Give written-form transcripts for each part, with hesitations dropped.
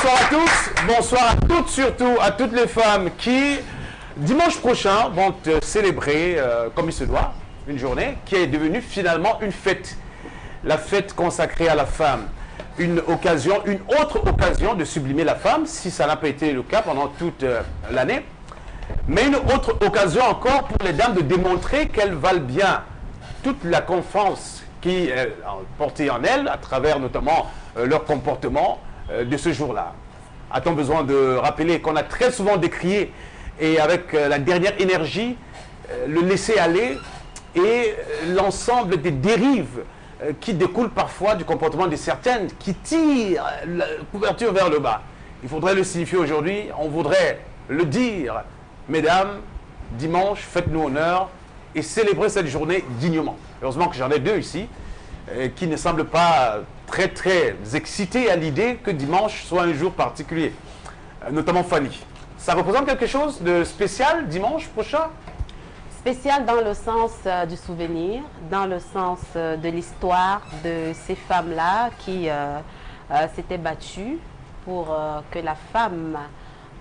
bonsoir à tous, bonsoir à toutes, surtout à toutes les femmes qui, dimanche prochain, vont célébrer, comme il se doit, une journée qui est devenue finalement une fête. La fête consacrée à la femme. Une autre occasion de sublimer la femme, si ça n'a pas été le cas pendant toute l'année. Mais une autre occasion encore pour les dames de démontrer qu'elles valent bien toute la confiance qui est portée en elles, à travers notamment leur comportement de ce jour-là. A-t-on besoin de rappeler qu'on a très souvent décrié, et avec la dernière énergie, le laisser aller et l'ensemble des dérives qui découlent parfois du comportement de certaines qui tirent la couverture vers le bas. Il faudrait le signifier aujourd'hui, on voudrait le dire. Mesdames, dimanche, faites-nous honneur et célébrez cette journée dignement. Heureusement que j'en ai deux ici, qui ne semblent pas très excités à l'idée que dimanche soit un jour particulier, notamment Fanny. Ça représente quelque chose de spécial dimanche prochain? Spécial dans le sens du souvenir, dans le sens de l'histoire de ces femmes-là qui s'étaient battues pour que la femme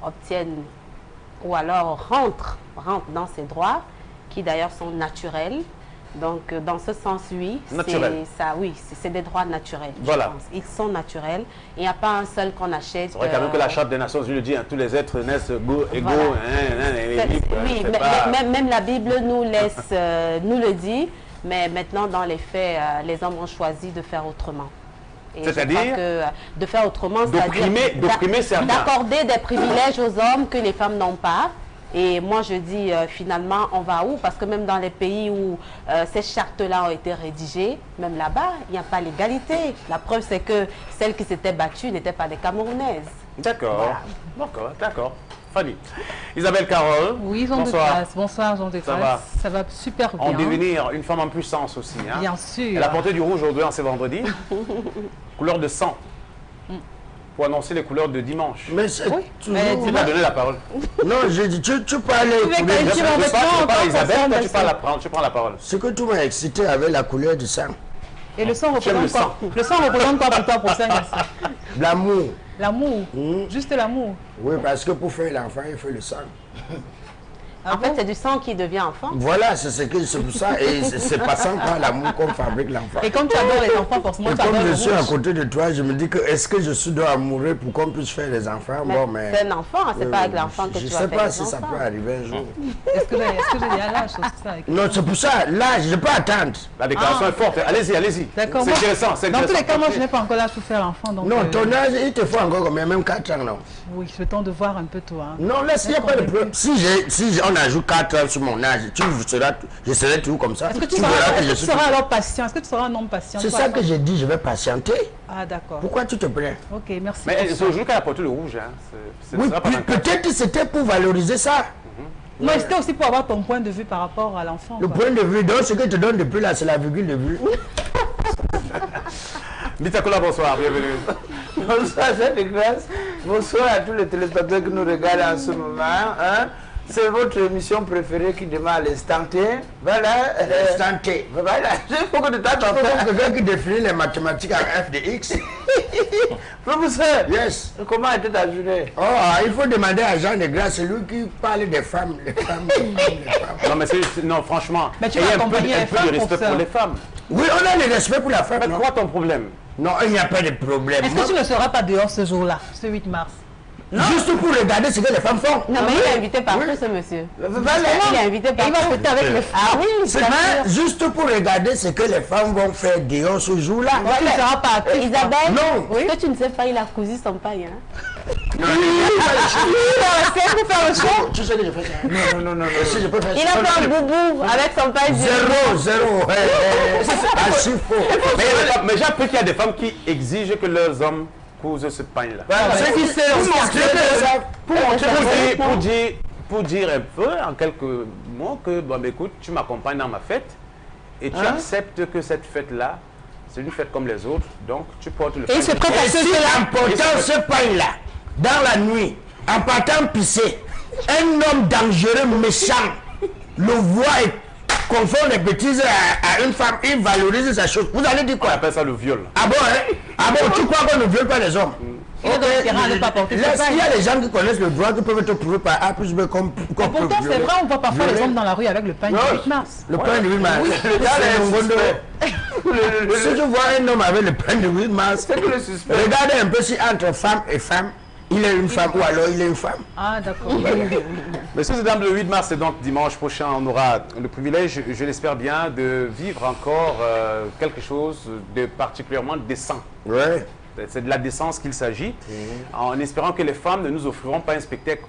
obtienne ou alors rentre dans ses droits, qui d'ailleurs sont naturels. Donc, dans ce sens, oui, c'est des droits naturels. Voilà. Ils sont naturels. Il n'y a pas un seul qu'on achète. C'est vrai quand même que la Charte des Nations Unies le dit, hein, tous les êtres naissent égaux. Voilà. Oui, même la Bible nous le dit, mais maintenant, dans les faits, les hommes ont choisi de faire autrement. C'est-à-dire de faire autrement, d'opprimer certains. D'accorder des privilèges aux hommes que les femmes n'ont pas. Et moi, je dis, finalement, on va où? Parce que même dans les pays où ces chartes-là ont été rédigées, même là-bas, il n'y a pas l'égalité. La preuve, c'est que celles qui s'étaient battues n'étaient pas des Camerounaises. D'accord. Voilà. D'accord. Fanny. Isabelle Carole. Oui, Jean de Grasse. Bonsoir, Jean de Grasse. Ça va super bien. En devenir une femme en puissance aussi. Hein. Bien sûr. Elle a porté du rouge aujourd'hui, en ce vendredi. Couleur de sang. Pour annoncer les couleurs de dimanche. Mais c'est oui. Tu m'as donné la parole. Non, j'ai dit, tu parlais. Je parle Isabelle, toi tu prends la parole. Ce que tu m'as excité avec la couleur du sang. Et le sang représente quoi? Le sang représente quoi pour toi pour ça? L'amour. L'amour. Juste l'amour. Oui, parce que pour faire l'enfant, il faut le sang. En fait, c'est du sang qui devient enfant. Voilà, c'est pour ça. Et c'est passant par l'amour qu'on fabrique l'enfant. Et comme tu adores les enfants, forcément, et comme je suis à côté de toi, je me dis que est-ce que je dois mourir pour qu'on puisse faire les enfants? Mais c'est un enfant, c'est pas avec l'enfant que tu vas faire les enfants. Je sais pas si ça peut arriver un jour. Est-ce que j'ai à l'âge? Non, c'est pour ça. Là, je ne peux pas attendre. La déclaration est forte. Allez-y. D'accord. C'est intéressant. Dans tous les cas, moi, je n'ai pas encore l'âge pour faire l'enfant. Non, ton âge, il te faut encore combien? Même 4 ans, non? Oui, le temps de voir un peu toi. Non, là, s'il n'y a pas de problème. Si on ajoute 4 ans sur mon âge, je serai toujours comme ça. Est-ce que tu seras alors patient? Est-ce que tu seras un homme patient? C'est ça que j'ai dit, je vais patienter. Ah, d'accord. Pourquoi tu te plains? Ok, merci. Mais c'est aujourd'hui qu'elle a porté le rouge. Hein. Oui, peut-être que c'était pour valoriser ça. Non, c'était aussi pour avoir ton point de vue par rapport à l'enfant. Le point de vue, donc ce que tu donnes depuis là, c'est la virgule de vue. Mitakola, bonsoir, bienvenue. Bonsoir, Jean de Grasse. Bonsoir à tous les téléspectateurs qui nous regardent en ce moment. Hein. C'est votre émission préférée qui démarre à l'instant T. Voilà. L'instant T. Voilà. Il faut que tu t'attends. Quelqu'un qui définit les mathématiques en f de x. Professeur. Yes. Comment était ta journée? Oh, il faut demander à Jean de Grasse, c'est lui qui parle des femmes. Les femmes. Non, mais non, franchement, mais tu il y a un peu de respect pour les femmes. Oui, on a le respect pour la femme. Mais quoi ton problème? Non, il n'y a pas de problème. Est-ce que tu ne seras pas dehors ce jour-là, ce 8 mars? Non. Juste pour regarder ce que les femmes font. Non, mais il est invité partout, ce monsieur. Il est invité partout. Il va fêter avec les femmes. Ah oui, c'est juste pour regarder ce que les femmes vont faire dehors ce jour-là. Tu ne seras pas actif. Isabelle, non. Ce que tu ne sais pas, il a cousu son paille. Hein. Non, pour faire le show. Tu sais que je fais ça? Non. Si je peux faire ça. Il a fait un boubou avec son paille. Zéro. C'est faux. Mais j'ai appris qu'il y a des femmes qui exigent que leurs hommes cousent ce pain-là. Pour dire un peu, en quelques mots, que, bon, écoute, tu m'accompagnes dans ma fête et tu acceptes que cette fête-là, c'est une fête comme les autres, donc tu portes le pain. Et c'est en portant ce pain-là, dans la nuit, en partant pisser, un homme dangereux, méchant, le voit et confond les bêtises à une femme, il valorise sa chose. Vous allez dire quoi? On appelle ça le viol. Ah bon, hein? Ah bon, tu crois qu'on ne viole pas les hommes? Il est dans l'intérêt à ne pas porter ce S'il y a pagne. des gens qui connaissent le droit, qui peuvent être prouvés par A plus B comme Et pourtant, c'est vrai, on voit parfois les hommes dans la rue avec le pagne du 8 mars. Le pain de 8 mars. Si tu vois un homme avec le pain de 8 mars, regardez un peu si entre femme et femme, il est une femme ou alors il est une femme. Ah, d'accord. Messieurs et dames, le 8 mars, c'est donc dimanche prochain, on aura le privilège, je l'espère bien, de vivre encore quelque chose de particulièrement décent. Ouais. C'est de la décence qu'il s'agit, en espérant que les femmes ne nous offriront pas un spectacle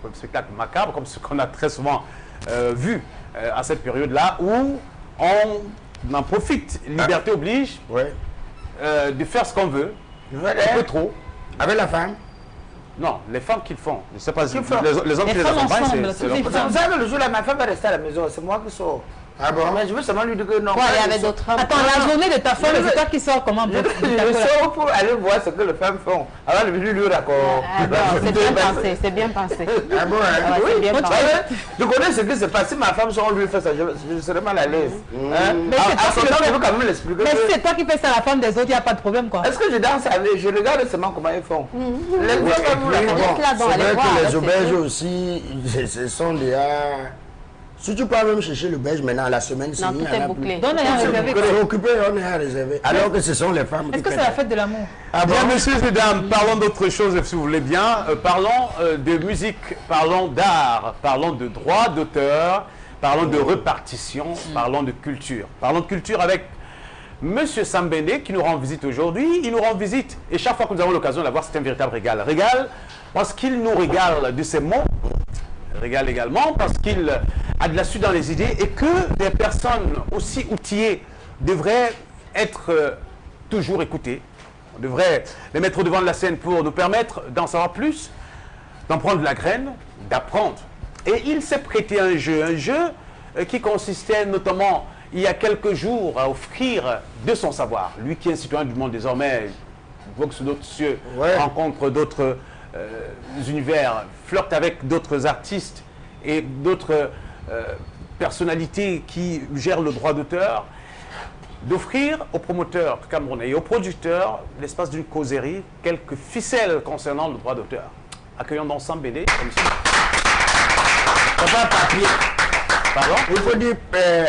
macabre, comme ce qu'on a très souvent vu à cette période-là, où on en profite, liberté oblige, Ouais. de faire ce qu'on veut, Voilà. un peu trop. Avec la femme. Non, les femmes qui le font. Je ne sais pas si font les hommes Les qui les femmes accompagnent, ensemble, c'est toutes leur les problème. femmes. Vous savez, le jour là, ma femme va rester à la maison, c'est moi qui sors. Ah bon? Mais je veux seulement lui dire que non. Ouais, il y avait d'autres hommes. Attends, la journée de ta femme, c'est toi qui sors comment? Je sors pour aller voir ce que les femmes font. Alors, je lui raconte. Ah, bon, c'est bien pensé, c'est bien pensé. Ah bon, hein? Ouais, c'est bien Vous pensé. savez, je connais ce qui se passe. Si ma femme sort, on lui fait ça, je serais mal à l'aise. Hein? Mais c'est À toi son qui le temps, fais. je veux quand même l'expliquer. Mais si que- c'est toi qui fais ça à la femme des autres, il n'y a pas de problème, quoi. Est-ce que je danse avec? Je regarde seulement comment ils font. Les Et femmes, vous puis, la bon, là, donc, c'est allez vrai voir, que les c'est auberges tout. aussi, ce sont déjà... Si tu peux même chercher le belge maintenant, la semaine, c'est Non, tout est bouclé. Donne un réservé. C'est occupé, on est à réserver. Alors que ce sont les femmes qui Est-ce que c'est paient. la fête de l'amour? Ah bon? Bien, messieurs et dames, parlons d'autre chose, si vous voulez bien. Parlons de musique, parlons d'art, parlons de droit d'auteur, parlons de répartition, parlons de culture. Parlons de culture avec Monsieur Sambende qui nous rend visite aujourd'hui. Il nous rend visite et chaque fois que nous avons l'occasion de la voir, c'est un véritable régal. Régal parce qu'il nous régale de ses mots, régale également parce qu'il a de la suite dans les idées et que des personnes aussi outillées devraient être toujours écoutées. On devrait les mettre au devant de la scène pour nous permettre d'en savoir plus, d'en prendre de la graine, d'apprendre. Et il s'est prêté un jeu qui consistait notamment, il y a quelques jours, à offrir de son savoir. Lui qui est un citoyen du monde désormais, vogue sur d'autres cieux, Ouais. rencontre d'autres univers, flirte avec d'autres artistes et d'autres personnalités qui gèrent le droit d'auteur, d'offrir aux promoteurs camerounais et aux producteurs, l'espace d'une causerie, quelques ficelles concernant le droit d'auteur. Accueillons donc Sambende comme ça. Papa Papier. Pardon? Il faut dire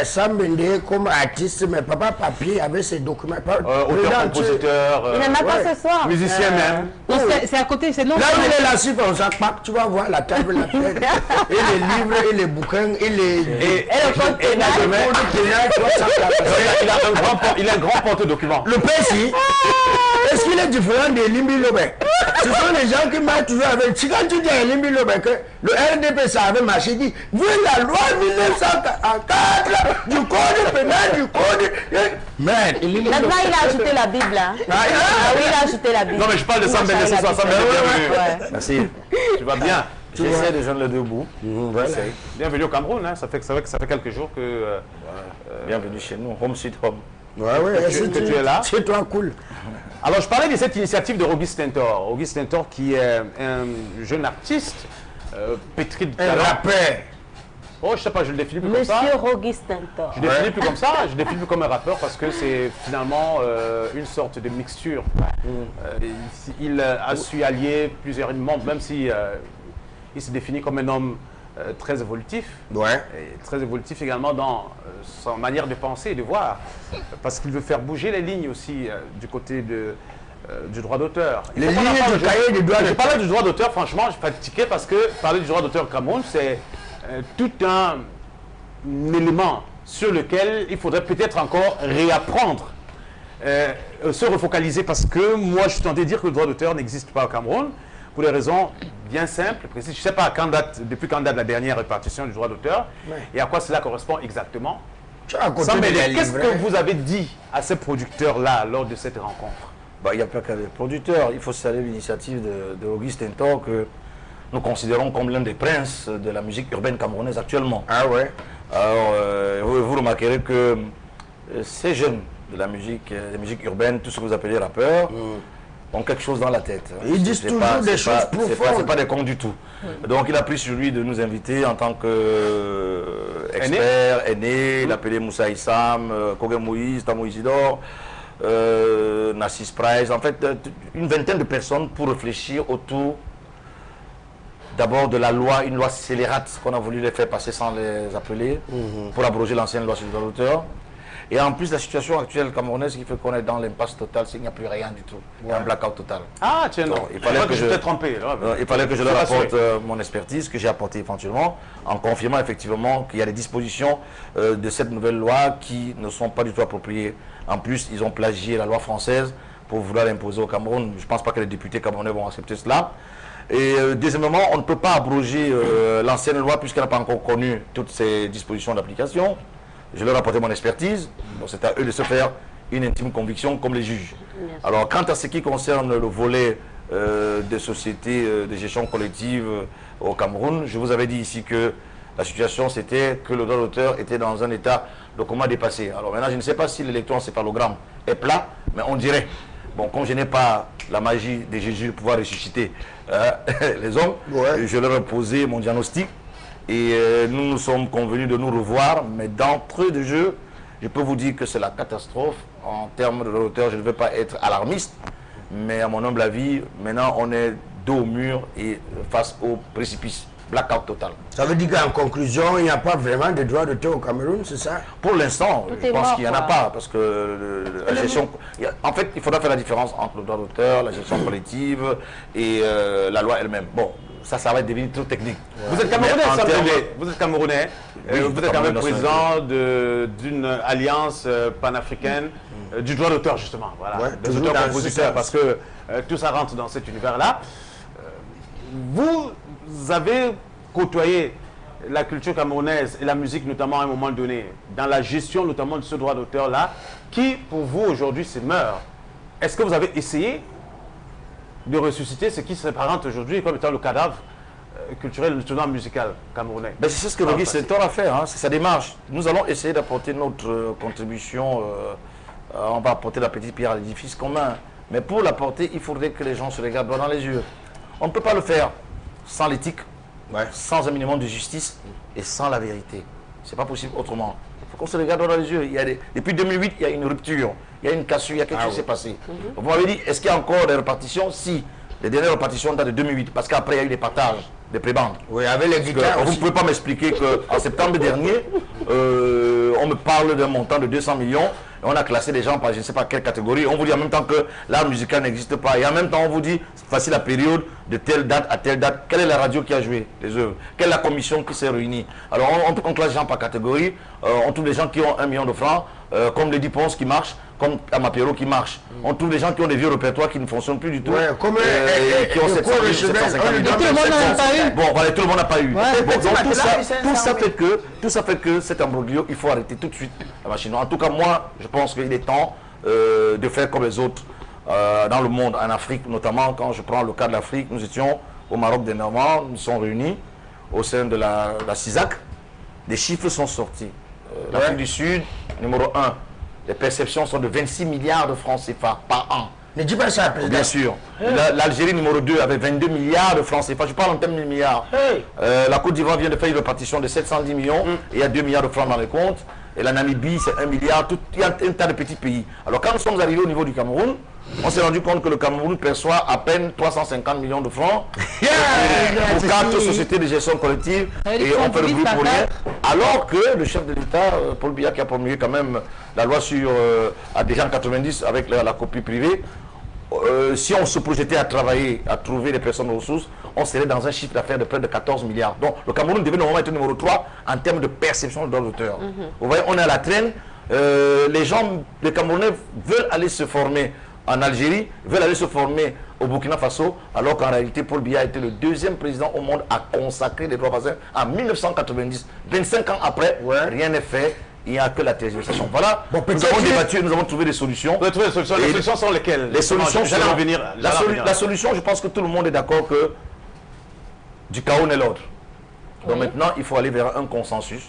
Sam Bende comme artiste, mais Papa Papier avec ses documents. Auteur, compositeur, Il n'est même pas ouais. ce soir. musicien même. Non, c'est à côté, c'est non. Là où il est là, si on s'en pack, tu vas voir la table, la tête, et les livres, et les bouquins, et les... Et le code pénal. il a un grand porte-document. Le PC, est-ce qu'il est différent des Limbi Lobé? Ce sont les gens qui marchent toujours avec... Si quand tu dis à Limbi Lobé que le RDP, ça avait marché, il dit, vu la loi 1944 du code pénal, du code... Man, Maintenant, il a ajouté la Bible. Hein. Ah oui, il a ajouté la Bible. Non mais je parle de Sambende ce soir, Sambende, bienvenue. Ouais. Merci. Tu vas bien? J'essaie de joindre les deux bouts. voilà. Bienvenue au Cameroun, hein. Ça fait quelques jours que Bienvenue chez nous, home sweet home. Ouais, ouais, que tu es là. C'est toi cool. Alors je parlais de cette initiative de Rogi Stentor. Rogi Stentor qui est un jeune artiste pétri de Un talent. rappeur. Oh, je sais pas, je le définis plus comme ça. Monsieur Rogi Stentor. Je ne définis plus comme ça, je le définis plus comme un rappeur parce que c'est finalement une sorte de mixture. Il a su allier plusieurs mondes, même si il se définit comme un homme très évolutif. Ouais. Et très évolutif également dans sa manière de penser et de voir, parce qu'il veut faire bouger les lignes aussi du côté du droit d'auteur. Il Les faut qu'on en lignes parle. du cahier des droits Je d'auteur. parlais du droit d'auteur, franchement, je fatigué parce que parler du droit d'auteur au Cameroun, c'est tout un élément sur lequel il faudrait peut-être encore réapprendre, se refocaliser, parce que moi je suis tenté de dire que le droit d'auteur n'existe pas au Cameroun, pour des raisons bien simples, précises. Je ne sais pas depuis quand date la dernière répartition du droit d'auteur et à quoi cela correspond exactement. Tu as côté Sambende, de la qu'est-ce que livrée. vous avez dit à ces producteurs-là lors de cette rencontre? Bah, il n'y a pas qu'à les producteurs. Il faut saluer l'initiative de Auguste Stentor que nous considérons comme l'un des princes de la musique urbaine camerounaise actuellement. Ah ouais. Alors, vous remarquerez que ces jeunes de la musique urbaine, tout ce que vous appelez rappeurs, ont quelque chose dans la tête. Ils disent C'est toujours pas- des c'est choses pas- profondes. C'est pas des cons du tout. Donc il a pris sur lui de nous inviter en tant que expert, aîné, il appelait Moussa Issam, Kogé Moïse, Tamo Isidore, Narcisse Price, en fait, une vingtaine de personnes pour réfléchir autour d'abord de la loi, une loi scélérate qu'on a voulu les faire passer sans les appeler, pour abroger l'ancienne loi sur le droit d'auteur. Et en plus, la situation actuelle camerounaise qui fait qu'on est dans l'impasse totale, c'est qu'il n'y a plus rien du tout. Il y a un blackout total. Ah, tiens, non. Donc, il fallait que je t'ai trompé. il fallait que je leur apporte mon expertise, que j'ai apportée éventuellement, en confirmant effectivement qu'il y a des dispositions de cette nouvelle loi qui ne sont pas du tout appropriées. En plus, ils ont plagié la loi française pour vouloir l'imposer au Cameroun. Je ne pense pas que les députés camerounais vont accepter cela. Et deuxièmement, on ne peut pas abroger l'ancienne loi puisqu'elle n'a pas encore connu toutes ces dispositions d'application. Je leur ai apporté mon expertise, donc c'est à eux de se faire une intime conviction comme les juges. Alors quant à ce qui concerne le volet des sociétés de gestion collective au Cameroun, je vous avais dit ici que la situation c'était que le droit d'auteur était dans un état de coma dépassé. Alors maintenant je ne sais pas si l'électroencéphalogramme est plat, mais on dirait. Bon, comme je n'ai pas la magie de Jésus de pouvoir ressusciter les hommes, je leur ai posé mon diagnostic. Et nous nous sommes convenus de nous revoir, mais d'entrée de jeu, je peux vous dire que c'est la catastrophe. En termes de l'auteur, je ne veux pas être alarmiste, mais à mon humble avis, maintenant on est dos au mur et face au précipice. Blackout total. Ça veut dire qu'en conclusion, il n'y a pas vraiment de droit d'auteur au Cameroun, c'est ça? Pour l'instant, je pense qu'il n'y en a quoi. pas, parce que la gestion... En fait, il faudra faire la différence entre le droit d'auteur, la gestion collective et la loi elle-même. Bon, ça va devenir trop technique. Vous êtes Camerounais, Mais en termes- vous êtes Camerounais. Oui, Vous êtes quand même Camerounais, président d'une alliance panafricaine du droit d'auteur, justement. Voilà, Ouais, des toujours dans ce auteurs-compositeurs, sens. parce que tout ça rentre dans cet univers-là. Vous avez côtoyé la culture camerounaise et la musique, notamment à un moment donné, dans la gestion notamment de ce droit d'auteur-là, qui, pour vous, aujourd'hui, se meurt. Est-ce que vous avez essayé de ressusciter ce qui s'apparente aujourd'hui comme étant le cadavre culturel, notamment musical camerounais? Ben, c'est ce que Rogi Sentor a fait, hein, c'est sa démarche. Nous allons essayer d'apporter notre contribution, on va apporter la petite pierre à l'édifice commun. Mais pour l'apporter, il faudrait que les gens se regardent droit dans les yeux. On ne peut pas le faire sans l'éthique, sans un minimum de justice et sans la vérité. C'est pas possible autrement. Il faut qu'on se regarde droit dans les yeux. Depuis 2008, il y a une rupture, il y a une cassure, il y a quelque chose qui s'est passé. Vous m'avez dit, est-ce qu'il y a encore des répartitions? Si, les dernières répartitions datent de 2008, parce qu'après il y a eu des partages, des prébandes. Oui, avec les guitares Vous ne aussi. pouvez pas m'expliquer qu'en septembre dernier, on me parle d'un montant de 200 millions, et on a classé des gens par je ne sais pas quelle catégorie. On vous dit en même temps que l'art musical n'existe pas. Et en même temps, on vous dit, voici la période de telle date à telle date. Quelle est la radio qui a joué les œuvres? Quelle est la commission qui s'est réunie? Alors, on classe les gens par catégorie. On trouve des gens qui ont 1 million de francs, comme les Ponce qui marchent, comme Amapero qui marche. On trouve des gens qui ont des vieux répertoires qui ne fonctionnent plus du tout. Ouais, comme qui ont le 700 000, 750 000. Et tout le monde n'en a pas eu. Bon, voilà, tout le monde n'a pas eu. Ouais. Bon, donc tout ça fait fait que cet imbroglio, il faut arrêter tout de suite la machine. En tout cas, moi, je pense qu'il est temps de faire comme les autres dans le monde, en Afrique, notamment quand je prends le cas de l'Afrique. Nous étions au Maroc dernièrement, nous sommes réunis au sein de la CISAC. Des chiffres sont sortis. L'Afrique du Sud, numéro 1, les perceptions sont de 26 milliards de francs CFA par an. Ne dis pas ça, président. Bien sûr. L'Algérie numéro 2 avec 22 milliards de francs CFA. Je parle en termes de milliards. La Côte d'Ivoire vient de faire une répartition de 710 millions. Et il y a 2 milliards de francs dans les comptes. Et la Namibie, c'est 1 milliard. Il y a un tas de petits pays. Alors quand nous sommes arrivés au niveau du Cameroun, on s'est rendu compte que le Cameroun perçoit à peine 350 millions de francs pour 4 sociétés de gestion collective. Et on fait le bruit pour rien. Alors que le chef de l'État, Paul Biya, qui a promulgué quand même la loi sur déjà en 90 avec la copie privée, si on se projetait à travailler, à trouver des personnes ressources, on serait dans un chiffre d'affaires de près de 14 milliards. Donc le Cameroun devait normalement être numéro 3 en termes de perception de droits d'auteur. Vous voyez, on est à la traîne. Les Camerounais veulent aller se former en Algérie, veulent aller se former au Burkina Faso, alors qu'en réalité, Paul Biya était le 2e président au monde à consacrer les droits voisins en 1990. 25 ans après, rien n'est fait. Il n'y a que la tergiversation. Voilà, Bon, nous avons débattu, nous avons trouvé des solutions. Vous avez trouvé des solutions. Les solutions sont lesquelles? Les solutions, J'allais sont- revenir. la solution, je pense que tout le monde est d'accord que du chaos n'est l'ordre. Donc maintenant, il faut aller vers un consensus.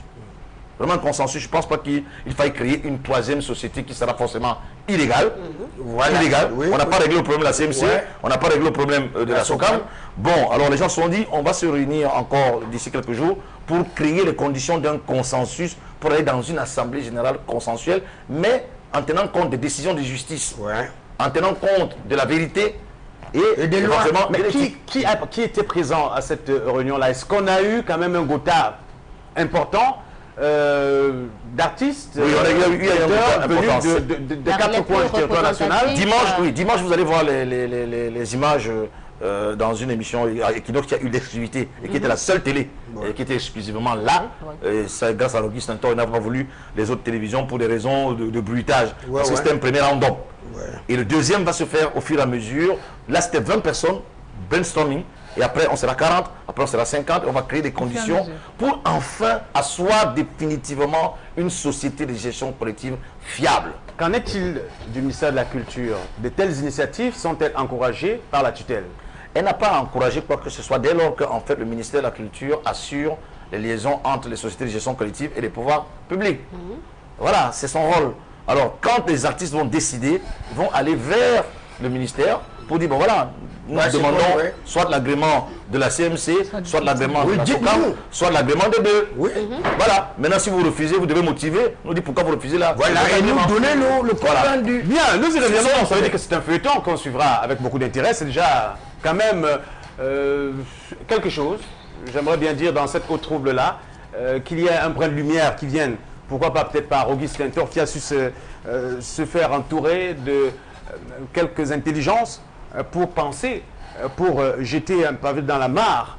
Vraiment un consensus. Je ne pense pas qu'il faille créer une 3e société qui sera forcément illégale. Voilà. Illégale. Oui, On n'a oui. pas réglé le problème de la CMC. Ouais. On n'a pas réglé le problème de la SOCAM. Bon, alors les gens se sont dit, on va se réunir encore d'ici quelques jours pour créer les conditions d'un consensus, pour aller dans une assemblée générale consensuelle, mais en tenant compte des décisions de justice. Ouais. en tenant compte de la vérité et des lois. forcément Mais de l'éthique. qui était présent à cette réunion-là? Est-ce qu'on a eu quand même un quota important d'artistes, Oui, il y a eu un quota venus important. de 4 coins du territoire national? Dimanche, vous allez voir les images dans une émission Equinox qui a eu l'exclusivité et qui était la seule télé qui était exclusivement là. Et ça, grâce à Auguste Tintor, il n'a pas voulu les autres télévisions pour des raisons de bruitage. Parce que c'était un premier random. Et le deuxième va se faire au fur et à mesure. Là, c'était 20 personnes, brainstorming. Et après, on sera 40, après on sera 50. On va créer des conditions pour enfin asseoir définitivement une société de gestion collective fiable. Qu'en est-il du ministère de la Culture? De telles initiatives sont-elles encouragées par la tutelle? Elle n'a pas encouragé quoi que ce soit dès lors que en fait, le ministère de la Culture assure les liaisons entre les sociétés de gestion collective et les pouvoirs publics. Voilà, c'est son rôle. Alors, quand les artistes vont décider, ils vont aller vers le ministère pour dire, bon voilà, nous demandons soit l'agrément de la CMC, soit l'agrément de la SOCAM, soit l'agrément des deux. Voilà. Maintenant, si vous refusez, vous devez motiver. Nous dit pourquoi vous refusez là. Voilà, et nous donner le compte rendu. Bien, nous y reviendrons. Ça veut dire que c'est un feuilleton qu'on suivra avec beaucoup d'intérêt. C'est déjà quand même quelque chose. J'aimerais bien dire dans cette eau trouble-là, qu'il y ait un brin de lumière qui vienne, pourquoi pas peut-être par Auguste Tintor, qui a su se faire entourer de quelques intelligences pour penser, pour jeter un pavé dans la mare.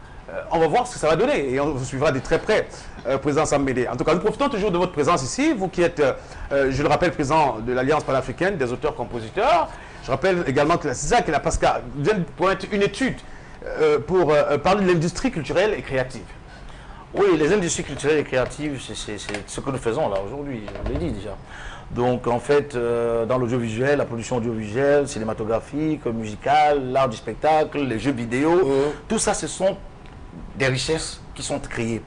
On va voir ce que ça va donner et on vous suivra de très près, président Sambédé. En tout cas, nous profitons toujours de votre présence ici, vous qui êtes, je le rappelle, président de l'Alliance panafricaine des auteurs-compositeurs. Je rappelle également que la CISAC et la PASCA viennent de pointer une étude pour parler de l'industrie culturelle et créative. Oui, les industries culturelles et créatives, c'est ce que nous faisons là aujourd'hui, je l'ai dit déjà. Donc en fait, dans l'audiovisuel, la production audiovisuelle, cinématographique, musicale, l'art du spectacle, les jeux vidéo, tout ça, ce sont des richesses qui sont créées.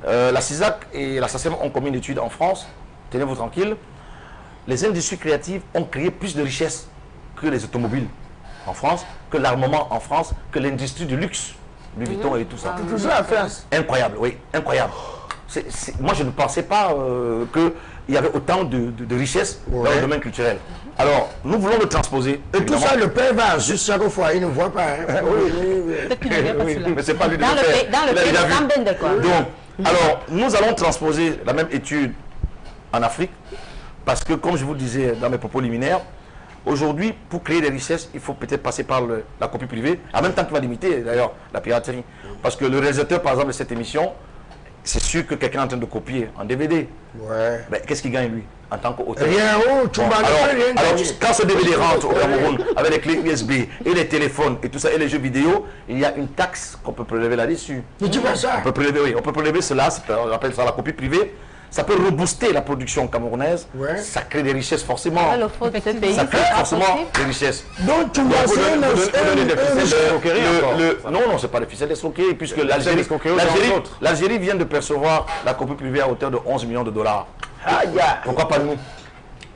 La CISAC et la SACEM ont commis une étude en France, tenez-vous tranquille, les industries créatives ont créé plus de richesses que les automobiles en France, que l'armement en France, que l'industrie du luxe, Louis Vuitton et tout ça. Tout ça en France. Incroyable, oui, incroyable. Moi, je ne pensais pas qu'il y avait autant de richesses dans le domaine culturel. Alors, nous voulons le transposer. Et tout ça, le père va juste chaque fois, il ne voit pas. Hein. Mais c'est pas lui de le Dans faire. le pays de Sambédé, quoi. Donc, alors, nous allons transposer la même étude en Afrique, parce que, comme je vous le disais dans mes propos liminaires, aujourd'hui, pour créer des richesses, il faut peut-être passer par la copie privée, en même temps qu'il va limiter d'ailleurs la piraterie. Parce que le réalisateur, par exemple, de cette émission, c'est sûr que quelqu'un est en train de copier en DVD. Mais qu'est-ce qu'il gagne lui en tant qu'auteur? Rien, alors, quand ce DVD rentre au Cameroun avec les clés USB et les téléphones et tout ça et les jeux vidéo, il y a une taxe qu'on peut prélever là-dessus. Mais tu vois ça? On peut prélever, oui, on peut prélever cela, on appelle ça la copie privée. Ça peut rebooster la production camerounaise. Ça crée des richesses forcément. Ça crée forcément des richesses. Donc tu vois non, non, c'est pas des ficelles escroqueries, puisque l'Algérie vient de percevoir la copie privée à hauteur de 11 millions de dollars. Pourquoi pas nous?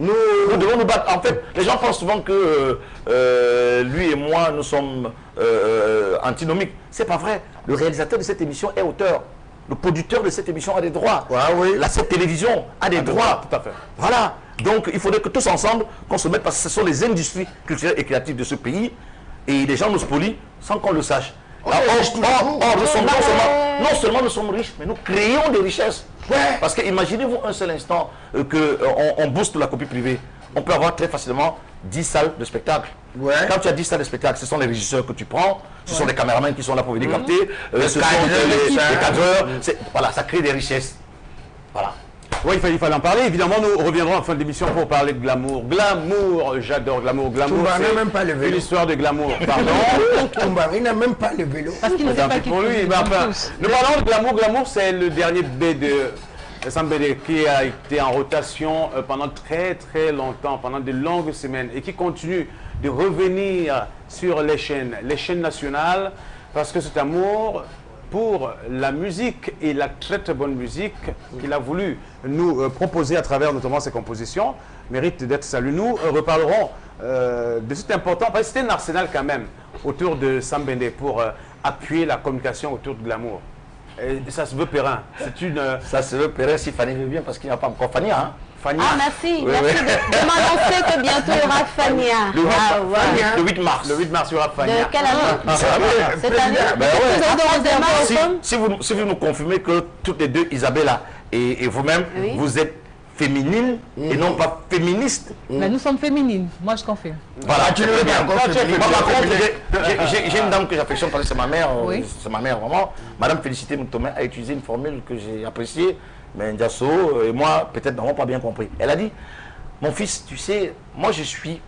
Nous devons nous battre. En fait, les gens pensent souvent que lui et moi, nous sommes antinomiques. C'est pas vrai. Le réalisateur de cette émission est auteur. Le producteur de cette émission a des droits. Cette télévision a des droits. Tout à fait. Voilà. Donc, il faudrait que tous ensemble, qu'on se mette, parce que ce sont les industries culturelles et créatives de ce pays. Et les gens nous spolient sans qu'on le sache. Non seulement nous sommes riches, mais nous créons des richesses. Parce que imaginez-vous un seul instant qu'on booste la copie privée. On peut avoir très facilement 10 salles de spectacle. Quand tu as 10 salles de spectacle, ce sont les régisseurs que tu prends, ce sont les caméramans qui sont là pour venir capter, ce sont les cadreurs. Voilà, ça crée des richesses. Voilà. Oui, il fallait en parler. Évidemment, nous reviendrons en fin d'émission pour parler de glamour. Glamour, j'adore glamour. Glamour, c'est une histoire de glamour. Pardon. Il n'a même pas le vélo. Parce qu'il ne sait pas pour lui. Nous parlons de glamour. Glamour, c'est le dernier bébé de Sambédé qui a été en rotation pendant très très longtemps, pendant de longues semaines, et qui continue de revenir sur les chaînes nationales, parce que cet amour pour la musique et la très très bonne musique qu'il a voulu nous proposer à travers notamment ses compositions mérite d'être salué. Nous reparlerons de cet important, parce que c'était un arsenal quand même autour de Sambédé pour appuyer la communication autour de glamour. Et ça se veut périn. Ça se veut périn si Fanny veut bien, parce qu'il n'y a pas encore Fanny. Hein. Fania. Ah, merci. Merci de m'annoncer que bientôt il y aura Fania. Le 8 mars. Le 8 mars, il y aura De Fania. quelle année? Cette année? Ben ouais. Vous Si vous nous confirmez que toutes les deux, Isabella et vous-même, Oui. vous êtes féminine et non pas féministe. Mais nous sommes féminines. Moi, je confirme. Voilà, tu le bien. Toi, tu es Moi, par contre, féminine. j'ai une dame que j'affectionne parce que c'est ma mère. Oui. C'est ma mère, vraiment. Madame Félicité Moutomé a utilisé une formule que j'ai appréciée. Mais Ndiasso et moi, peut-être, n'avons pas bien compris. Elle a dit, mon fils, tu sais, moi, je suis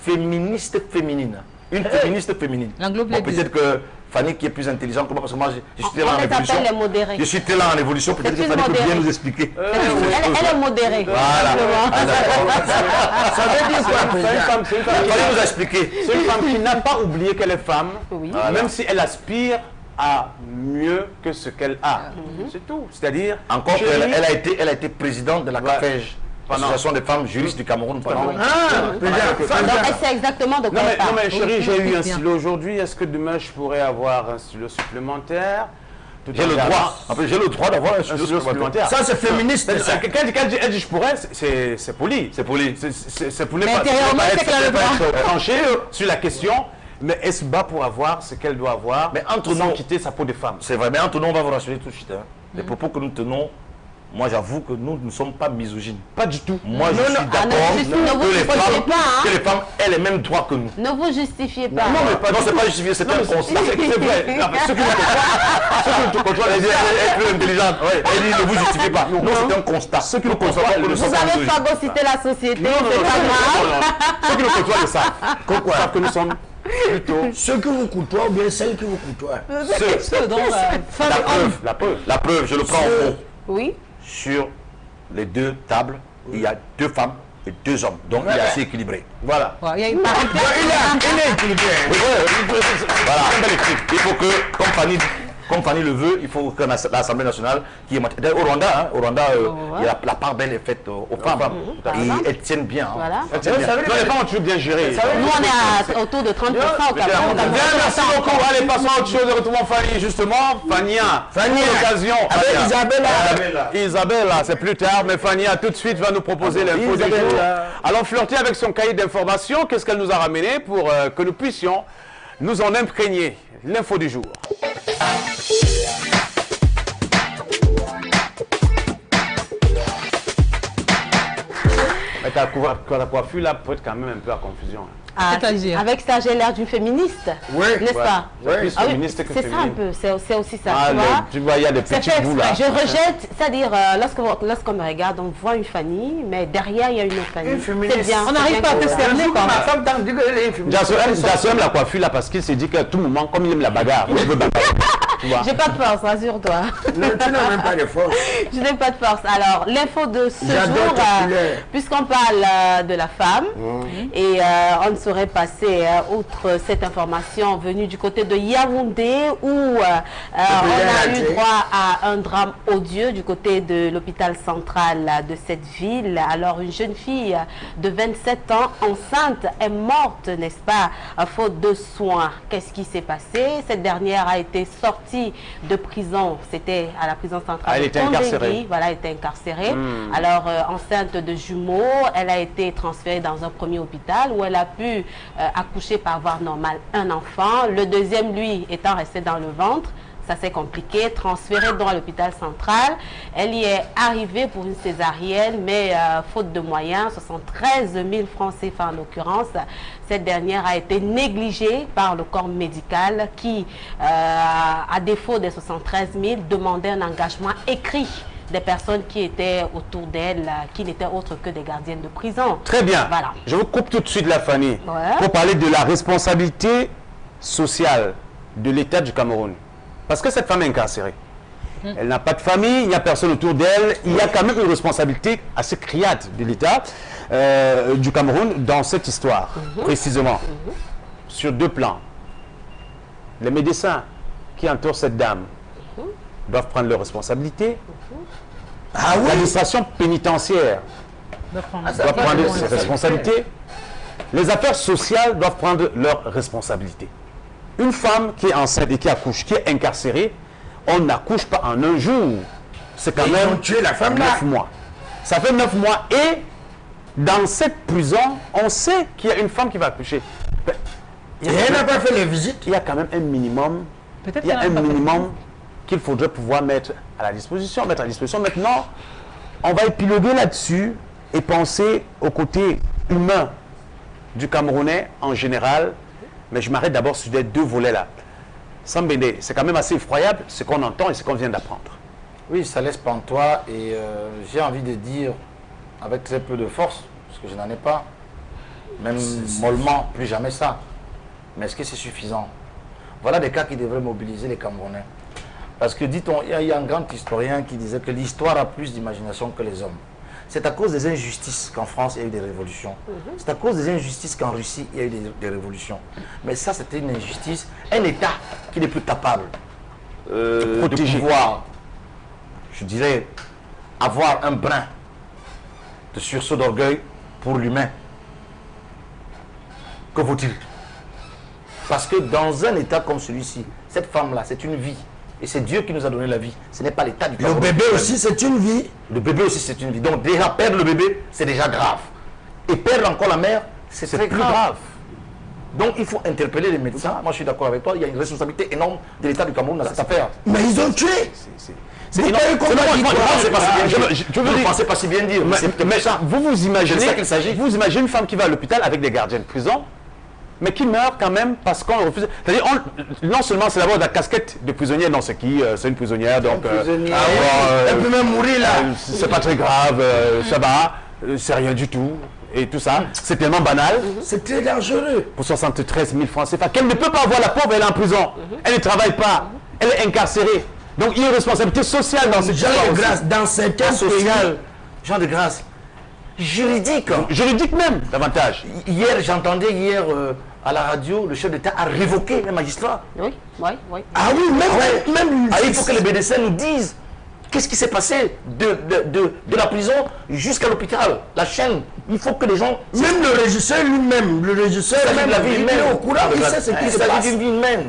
féministe féminine. Une féministe féminine. L'englobe Bon, les deux. peut-être que Fanny, qui est plus intelligente que moi, parce que moi, je suis tellement On en les évolution. appelle les modérés. Je suis tellement en évolution, peut-être que plus Fanny peut bien modérée. nous expliquer. Elle est modérée. Voilà. simplement. Ah, d'accord. Ça veut dire quoi, C'est une président? femme, c'est une femme qui- Fanny nous a expliqué. c'est une femme qui n'a pas oublié qu'elle est femme, Oui. même si elle aspire à mieux que ce qu'elle a. C'est tout. C'est-à-dire, Encore chérie, elle a été présidente de la CAFEJ, l'Association des femmes juristes du Cameroun pendant. Ah, président. Donc elle sait exactement de quoi Non elle mais, non, parle. mais chérie, j'ai eu un Bien. stylo aujourd'hui. Est-ce que demain je pourrais avoir un stylo supplémentaire? Tout J'ai en le gardant droit. En fait, j'ai le droit d'avoir un un studio stylo supplémentaire. supplémentaire. Ça, c'est féministe. C'est-à-dire, ça. Quand elle dit je pourrais, c'est poli. C'est poli. C'est pour ne Mais pas, intérieurement, c'est qu'elle a le droit. être tranché sur la question, mais elle se bat pour avoir ce qu'elle doit avoir, Mais entre sans nous- quitter sa peau de femme. C'est vrai, mais entre nous, on va vous rassurer tout de suite. hein. Les propos que nous tenons, moi j'avoue que nous ne sommes pas misogynes. Pas du tout. Moi je suis Ah, d'accord ne vous justifiez pas, hein. que les femmes aient les mêmes droits que nous. Ne vous justifiez pas. Non, mais pas Non, du c'est tout. pas justifié, c'est un constat. C'est vrai. Non, mais ceux qui nous contrôlent, Elle est plus intelligente. Elle dit ne vous justifiez pas. Non, c'est un constat. Ceux qui nous constatons que nous Vous sommes pas avez misogynes. phagocyté la société, Non, non, c'est non, pas non, grave. non, non. Ceux qui nous côtoient le savent. Ils savent que nous sommes plutôt Ceux qui vous côtoient ou bien celles qui vous côtoient. Ceux dont femme La et homme. preuve, la preuve. la preuve, je le prends en mot. Oui. Sur les deux tables, il y a 2 femmes et 2 hommes. Donc il est assez équilibré. Voilà. Ouais, il y a une parité. Il est équilibré. Oui, voilà. Il faut que, comme Fanny le veut, il faut que l'Assemblée nationale, qui est d'ailleurs, au Rwanda, il y a la part belle est faite aux femmes. Et elles tiennent bien. hein. Voilà. Elles tiennent bien. Ça veut dire Non, les que- femmes ont toujours bien géré. Nous, on est autour de 30% au Bien, Cameroun. merci beaucoup. Allez, passons à autre chose. Retrouvons Fanny, justement. Fania. Fania. Pour l'occasion. Avec Fania. Isabella. Isabella, c'est plus tard, mais Fania, tout de suite, va nous proposer l'info du jour. Isabella. Allons flirter avec son cahier d'informations. Qu'est-ce qu'elle nous a ramené pour que nous puissions nous en imprégner? L'info du jour. Mais ta coiffure là peut être quand même un peu à confusion. hein. Ah, C'est-à-dire avec ça, j'ai l'air d'une féministe. Oui. N'est-ce pas? C'est plus Ah oui, féministe que c'est ça un féminine. peu, c'est aussi ça, Ah, tu vois. tu vois, il y a des C'est petits fait bouts exprès. là. Je rejette, c'est-à-dire, lorsqu'on me regarde, on voit une Fanny, mais derrière, il y a une autre Fanny. Une féministe. C'est bien. On n'arrive c'est pas à bien te que- cerner, quoi. Ma femme t'a dit qu'elle est féministe. Jasso aime la coiffure là parce qu'il s'est dit qu'à tout moment, comme il aime la bagarre, il veut bagarre. Tu vois. J'ai pas de force, rassure-toi. Non, tu n'as même pas de force. Je n'ai pas de force. Alors, l'info de ce J'adore jour, ta couleur. puisqu'on parle de la femme, et on ne saurait passer outre cette information venue du côté de Yaoundé, où on a eu raté. droit à un drame odieux du côté de l'hôpital central de cette ville. Alors, une jeune fille de 27 ans, enceinte, est morte, n'est-ce pas, à faute de soins. Qu'est-ce qui s'est passé? Cette dernière a été sortie de prison, c'était à la prison centrale Ah, elle de était incarcérée. Kondengui. Voilà, elle était incarcérée. Alors, enceinte de jumeaux, elle a été transférée dans un premier hôpital où elle a pu accoucher par voie normale un enfant. Le deuxième, lui, étant resté dans le ventre. Ça s'est compliqué, transférée dans l'hôpital central. Elle y est arrivée pour une césarienne, mais faute de moyens, 73 000 francs CFA en l'occurrence. Cette dernière a été négligée par le corps médical qui, à défaut des 73 000, demandait un engagement écrit des personnes qui étaient autour d'elle, qui n'étaient autres que des gardiennes de prison. Très bien. Voilà. Je vous coupe tout de suite la Fanny Ouais. pour parler de la responsabilité sociale de l'État du Cameroun. Parce que cette femme est incarcérée. Elle n'a pas de famille, il n'y a personne autour d'elle. Il y a quand même une responsabilité assez criante de l'État du Cameroun dans cette histoire, précisément. Sur 2 plans. Les médecins qui entourent cette dame doivent prendre leurs responsabilités. Ah oui. L'administration pénitentiaire doit prendre ses responsabilités. Les affaires sociales doivent prendre leurs responsabilités. Une femme qui est enceinte et qui accouche, qui est incarcérée, on n'accouche pas en un jour. C'est quand Ils même ont tué la femme là. 9 mois. Ça fait 9 mois et dans cette prison, on sait qu'il y a une femme qui va accoucher. Et elle n'a pas fait les visites. Il y a quand même un minimum. Il y a un minimum qu'il faudrait pouvoir mettre à disposition. Maintenant, on va épiloguer là-dessus et penser au côté humain du Camerounais en général. Mais je m'arrête d'abord sur les 2 volets-là. Sambéné, c'est quand même assez effroyable ce qu'on entend et ce qu'on vient d'apprendre. Oui, ça laisse pantois et j'ai envie de dire avec très peu de force, parce que je n'en ai pas, même mollement, plus jamais ça. Mais est-ce que c'est suffisant? Voilà des cas qui devraient mobiliser les Camerounais. Parce que, dit-on, il y a un grand historien qui disait que l'histoire a plus d'imagination que les hommes. C'est à cause des injustices qu'en France, il y a eu des révolutions. C'est à cause des injustices qu'en Russie, il y a eu des révolutions. Mais ça, c'était une injustice. Un État qui n'est plus capable de pouvoir, je dirais, avoir un brin de sursaut d'orgueil pour l'humain. Que vaut-il? Parce que dans un État comme celui-ci, cette femme-là, c'est une vie. Et c'est Dieu qui nous a donné la vie. Ce n'est pas l'État du Cameroun. Le bébé aussi, c'est une vie. Le bébé aussi, c'est une vie. Donc déjà, perdre le bébé, c'est déjà grave. Et perdre encore la mère, c'est très grave. Donc il faut interpeller les médecins. Moi, je suis d'accord avec toi. Il y a une responsabilité énorme de l'État du Cameroun dans cette affaire. Mais ils ont tué. C'est énorme. Je ne pensais pas si bien dire. Mais vous imaginez une femme qui va à l'hôpital avec des gardiens de prison, mais qui meurt quand même parce qu'on refuse. C'est-à-dire, non seulement c'est d'abord la casquette de prisonnière, non, c'est qui? C'est une prisonnière, donc. Elle peut même mourir là. C'est pas très grave, ça va, c'est rien du tout, et tout ça. C'est tellement banal. C'est très dangereux. Pour 73 000 francs CFA, qu'elle ne peut pas avoir la pauvre, elle est en prison. Elle ne travaille pas, elle est incarcérée. Donc il y a une responsabilité sociale dans ce genre de grâce, dans certains pays. Genre de grâce. Juridique. Juridique même, davantage. J'entendais à la radio, le chef d'État a révoqué les magistrats. Oui. Ah oui, même il faut que les médecins nous disent qu'est-ce qui s'est passé de la prison jusqu'à l'hôpital, la chaîne. Il faut que les gens... Même le régisseur lui-même, la vie humaine au courant, il sait ce qui se passe.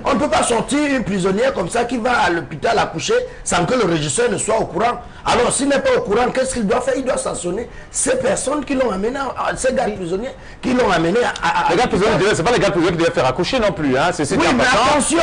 On ne peut pas sortir une prisonnière comme ça qui va à l'hôpital accoucher sans que le régisseur ne soit au courant. Alors s'il n'est pas au courant, qu'est-ce qu'il doit faire? Il doit sanctionner ces personnes qui l'ont amené, ces gardes prisonniers qui l'ont amené à... Les gardes prisonniers, c'est pas les gardes prisonniers qui devaient faire accoucher non plus. Hein. C'est oui, mais attention.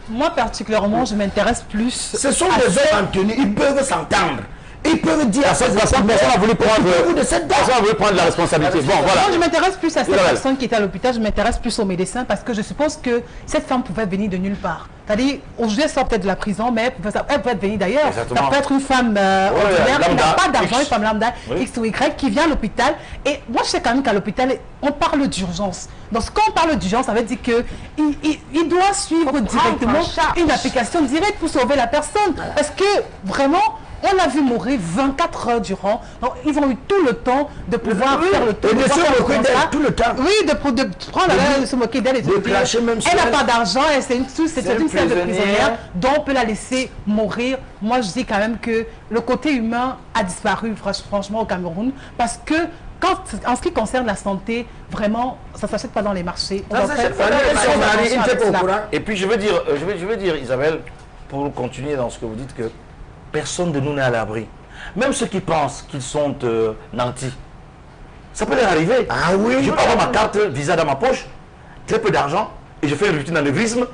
Moi, particulièrement, je m'intéresse plus... Ce sont des hommes en tenue, ils peuvent s'entendre. Ils peuvent dire à cette personne, personne a voulu prendre la responsabilité. Bon, voilà. Moi, je m'intéresse plus à cette personne qui était à l'hôpital, je m'intéresse plus aux médecins parce que je suppose que cette femme pouvait venir de nulle part. C'est-à-dire, aujourd'hui, elle sort peut-être de la prison, mais elle peut venir d'ailleurs. Ça peut être une femme ordinaire qui n'a pas d'argent, une femme lambda, X ou Y, qui vient à l'hôpital. Et moi, je sais quand même qu'à l'hôpital, on parle d'urgence. Donc, quand on parle d'urgence, ça veut dire qu'il doit suivre directement une application directe pour sauver la personne. Voilà. Parce que, vraiment... On l'a vu mourir 24 heures durant. Donc, ils ont eu tout le temps de pouvoir faire le tour. Et de se moquer d'elle tout le temps. Oui, de prendre la de se moquer d'elle et de clasher même sur elle n'a pas d'argent, c'est une seule de prisonnière, donc on peut la laisser mourir. Moi, je dis quand même que le côté humain a disparu, franchement, au Cameroun. Parce que, en ce qui concerne la santé, vraiment, ça ne s'achète pas dans les marchés. Et puis, je veux dire, Isabelle, pour continuer dans ce que vous dites, que personne de nous n'est à l'abri. Même ceux qui pensent qu'ils sont nantis. Ça peut leur arriver. Ah oui. Je peux avoir ma carte Visa dans ma poche, très peu d'argent, et je fais une rupture d'anévrisme.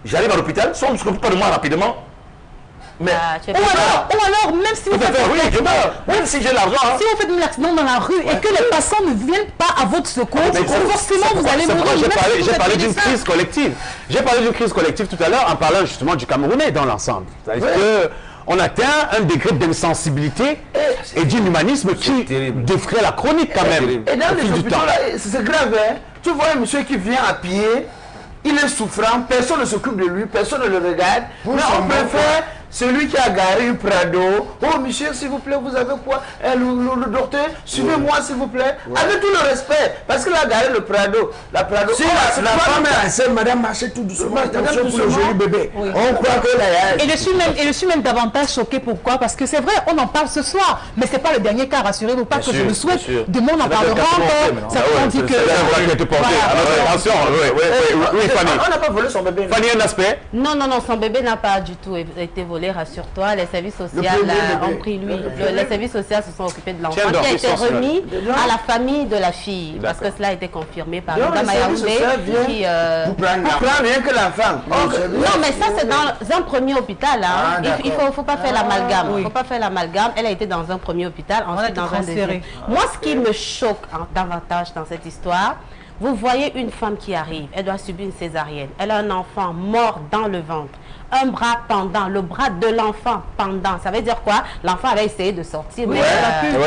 J'arrive à l'hôpital, soit on ne se occupe pas de moi rapidement. Mais ou alors, même si vous faites... Oui, je meurs. Même si j'ai l'argent. Si vous faites un accident dans la rue et que les passants ne viennent pas à votre secours, forcément vous allez mourir. J'ai parlé d'une crise collective. J'ai parlé d'une crise collective tout à l'heure en parlant justement du Camerounais dans l'ensemble. C'est-à-dire que on atteint un degré d'insensibilité et d'inhumanisme qui défraie la chronique quand même. Et dans les hôpitaux, c'est grave, hein? Tu vois un monsieur qui vient à pied, il est souffrant, personne ne s'occupe de lui, personne ne le regarde. Mais on préfère celui qui a garé un Prado. Oh monsieur, s'il vous plaît, vous avez quoi? Le docteur, suivez-moi s'il vous plaît. Avec tout le respect, parce qu'il a garé le Prado. La Prado. Si la femme est enceinte, madame, marchez tout doucement. Attention pour le joli bébé. Oui. On croit que la... Et je suis même davantage choquée. Pourquoi? Parce que c'est vrai, on en parle ce soir, mais c'est pas le dernier cas, rassurez-vous pas que je le souhaite. Demain, on en parlera encore. Ça on dit que... Attention, oui, Fanny. On n'a pas volé son bébé. Fanny, un aspect? Non, son bébé n'a pas du tout été volé. volé, rassure-toi. Les services sociaux ont pris lui. Les services sociaux se sont occupés de l'enfant qui a été remis à la famille de la fille. Parce que cela a été confirmé par Mme Ayaoundé. Vous prenez rien que l'enfant. Non, mais ça, c'est dans un premier hôpital. Hein. Il ne faut pas faire l'amalgame. Il ne faut pas faire l'amalgame. Elle a été dans un premier hôpital, ensuite dans un deuxième. Moi, ce qui me choque davantage dans cette histoire, vous voyez une femme qui arrive, elle doit subir une césarienne. Elle a un enfant mort dans le ventre. Un bras pendant, le bras de l'enfant pendant. Ça veut dire quoi? L'enfant avait essayé de sortir, mais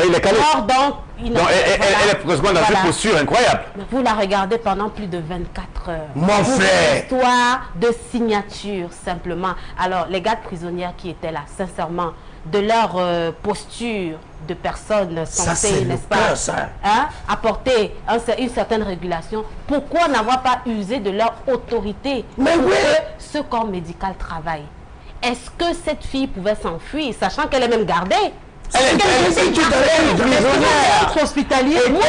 il est calé. Mort, donc, elle est presque dans une posture incroyable. Vous la regardez pendant plus de 24 heures. Mon frère. Histoire de signature, simplement. Alors, les gardes prisonnières qui étaient là, sincèrement, de leur posture de personnes censées, n'est-ce pas, apporter une certaine régulation, pourquoi n'avoir pas usé de leur autorité pour que ce corps médical travaille? Est-ce que cette fille pouvait s'enfuir, sachant qu'elle est même gardée? Elle est prisonnière hospitalier. Moi,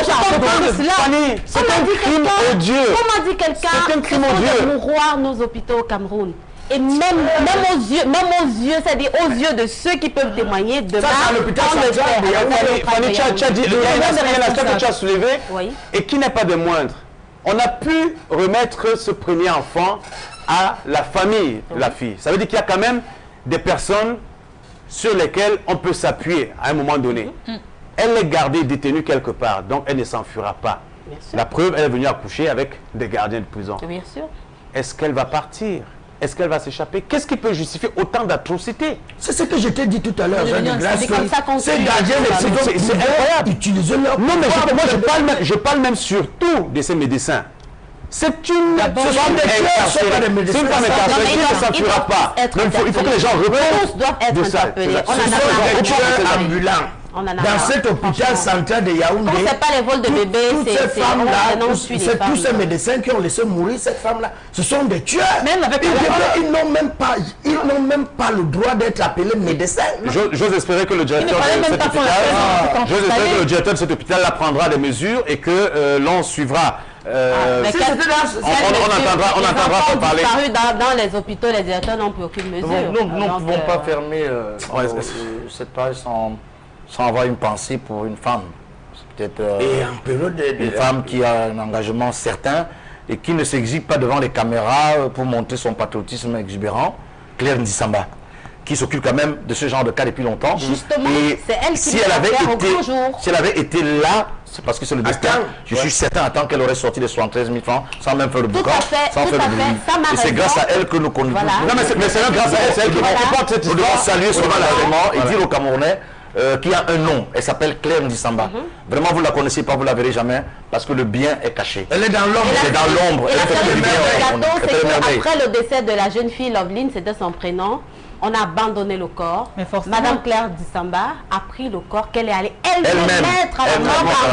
c'est un crime odieux. Comment dit quelqu'un? C'est un crime odieux. De mouroir nos hôpitaux au Cameroun. Et même aux yeux, c'est-à-dire aux yeux de ceux qui peuvent témoigner de l'hôpital Fanny, tu as dit, il y a un aspect que tu as soulevé et qui n'est pas de moindre. On a pu remettre ce premier enfant à la famille de la fille. Ça veut dire qu'il y a quand même des personnes sur lesquelles on peut s'appuyer à un moment donné. Elle est gardée, détenue quelque part, donc elle ne s'enfuira pas. La preuve, elle est venue accoucher avec des gardiens de prison. Bien sûr. Est-ce qu'elle va partir? Est-ce qu'elle va s'échapper? Qu'est-ce qui peut justifier autant d'atrocités? C'est ce que je t'ai dit tout à l'heure. C'est gardiens de prison, c'est incroyable. Utiliser leur non, mais je parle même surtout de ces médecins. C'est une femme incarcérée qui ne s'enfuira pas. Il faut que les gens reposent de ça. On en a ambulants. Dans cet hôpital central de Yaoundé, c'est pas les vols de bébés, toutes ces femmes-là, c'est tous ces médecins qui ont laissé mourir cette femme-là. Ce sont des tueurs. Même avec ils n'ont même pas le droit d'être appelés médecins. J'ose espérer que le directeur de cet hôpital prendra des mesures et que l'on suivra. On entendra pour parler. Dans les hôpitaux, les directeurs n'ont plus aucune mesure. Nous ne pouvons pas fermer cette page sans avoir une pensée pour une femme. C'est peut-être une femme qui a un engagement certain et qui ne s'exhibe pas devant les caméras pour montrer son patriotisme exubérant. Claire Ndissamba, qui s'occupe quand même de ce genre de cas depuis longtemps. Justement, c'est elle qui si elle avait été là, c'est parce que c'est le destin. Je suis certain qu'elle aurait sorti les 73 000 francs sans même faire le boucan, sans faire le bruit. Et c'est grâce à elle que nous connaissons. Non, mais c'est grâce à elle, c'est elle qui porte cette histoire. Nous devons saluer son engagement et dire aux Camerounais qui a un nom. Elle s'appelle Claire Ndissamba. Vraiment, vous ne la connaissez pas, vous ne la verrez jamais parce que le bien est caché. Elle est dans l'ombre. Elle est dans l'ombre. Après le décès de la jeune fille Loveline, c'était son prénom. On a abandonné le corps. Madame Claire Ndissamba a pris le corps qu'elle est allée elle-même mettre à la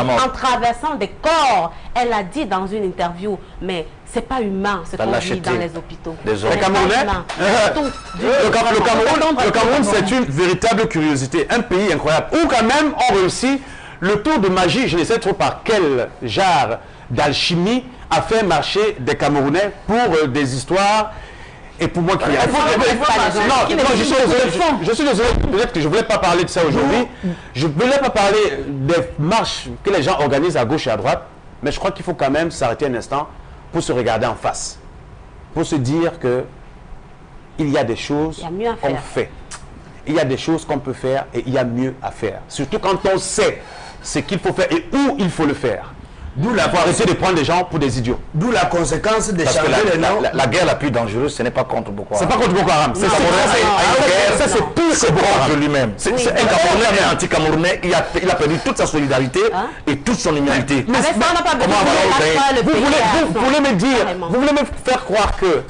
mort en traversant des corps. Elle a dit dans une interview, mais c'est pas humain ce qu'on vit dans les hôpitaux. Les Camerounais, le Cameroun, c'est une véritable curiosité, un pays incroyable où quand même on réussit le tour de magie, je ne sais trop par quel genre d'alchimie a fait marcher des Camerounais pour des histoires. Et pour moi qui je suis désolé, peut-être que je ne voulais pas parler de ça aujourd'hui. Je ne voulais pas parler des marches que les gens organisent à gauche et à droite, mais je crois qu'il faut quand même s'arrêter un instant pour se regarder en face, pour se dire que il y a des choses qu'on fait, il y a des choses qu'on peut faire et il y a mieux à faire. Surtout quand on sait ce qu'il faut faire et où il faut le faire. D'où la faut arrêter de prendre des gens pour des idiots. D'où la conséquence de changer les noms. La guerre la plus dangereuse, ce n'est pas contre Boko Haram. C'est pas contre Boko Haram. Ça, c'est pire que Boko Haram. De lui-même. C'est un Camerounais anti-Camerounais. Il a perdu toute sa solidarité et toute son humanité. Vous voulez me dire, vous voulez me faire croire que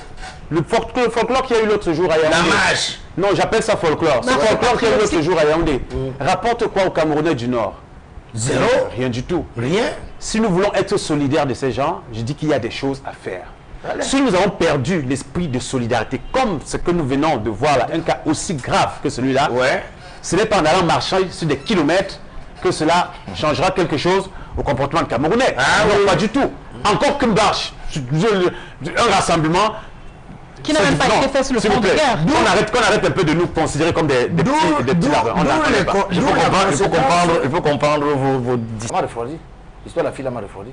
le folklore qu'il y a eu l'autre jour à Yaoundé. La marche. Non, j'appelle ça folklore. C'est folklore qu'il y a eu l'autre jour à Yaoundé. Rapporte quoi aux Camerounais du Nord? Zéro. Rien du tout. Rien. Si nous voulons être solidaires de ces gens, je dis qu'il y a des choses à faire. Si nous avons perdu l'esprit de solidarité, comme ce que nous venons de voir là, un cas aussi grave que celui-là, ce n'est pas en allant marcher sur des kilomètres que cela changera quelque chose au comportement camerounais. Non, pas du tout. Encore qu'une marche, un rassemblement, Qui n'a même pas été fait sur le front de guerre. Qu'on arrête un peu de nous considérer comme des petits larves. Il faut comprendre vos discours. L'histoire de la fille de Marifrodi.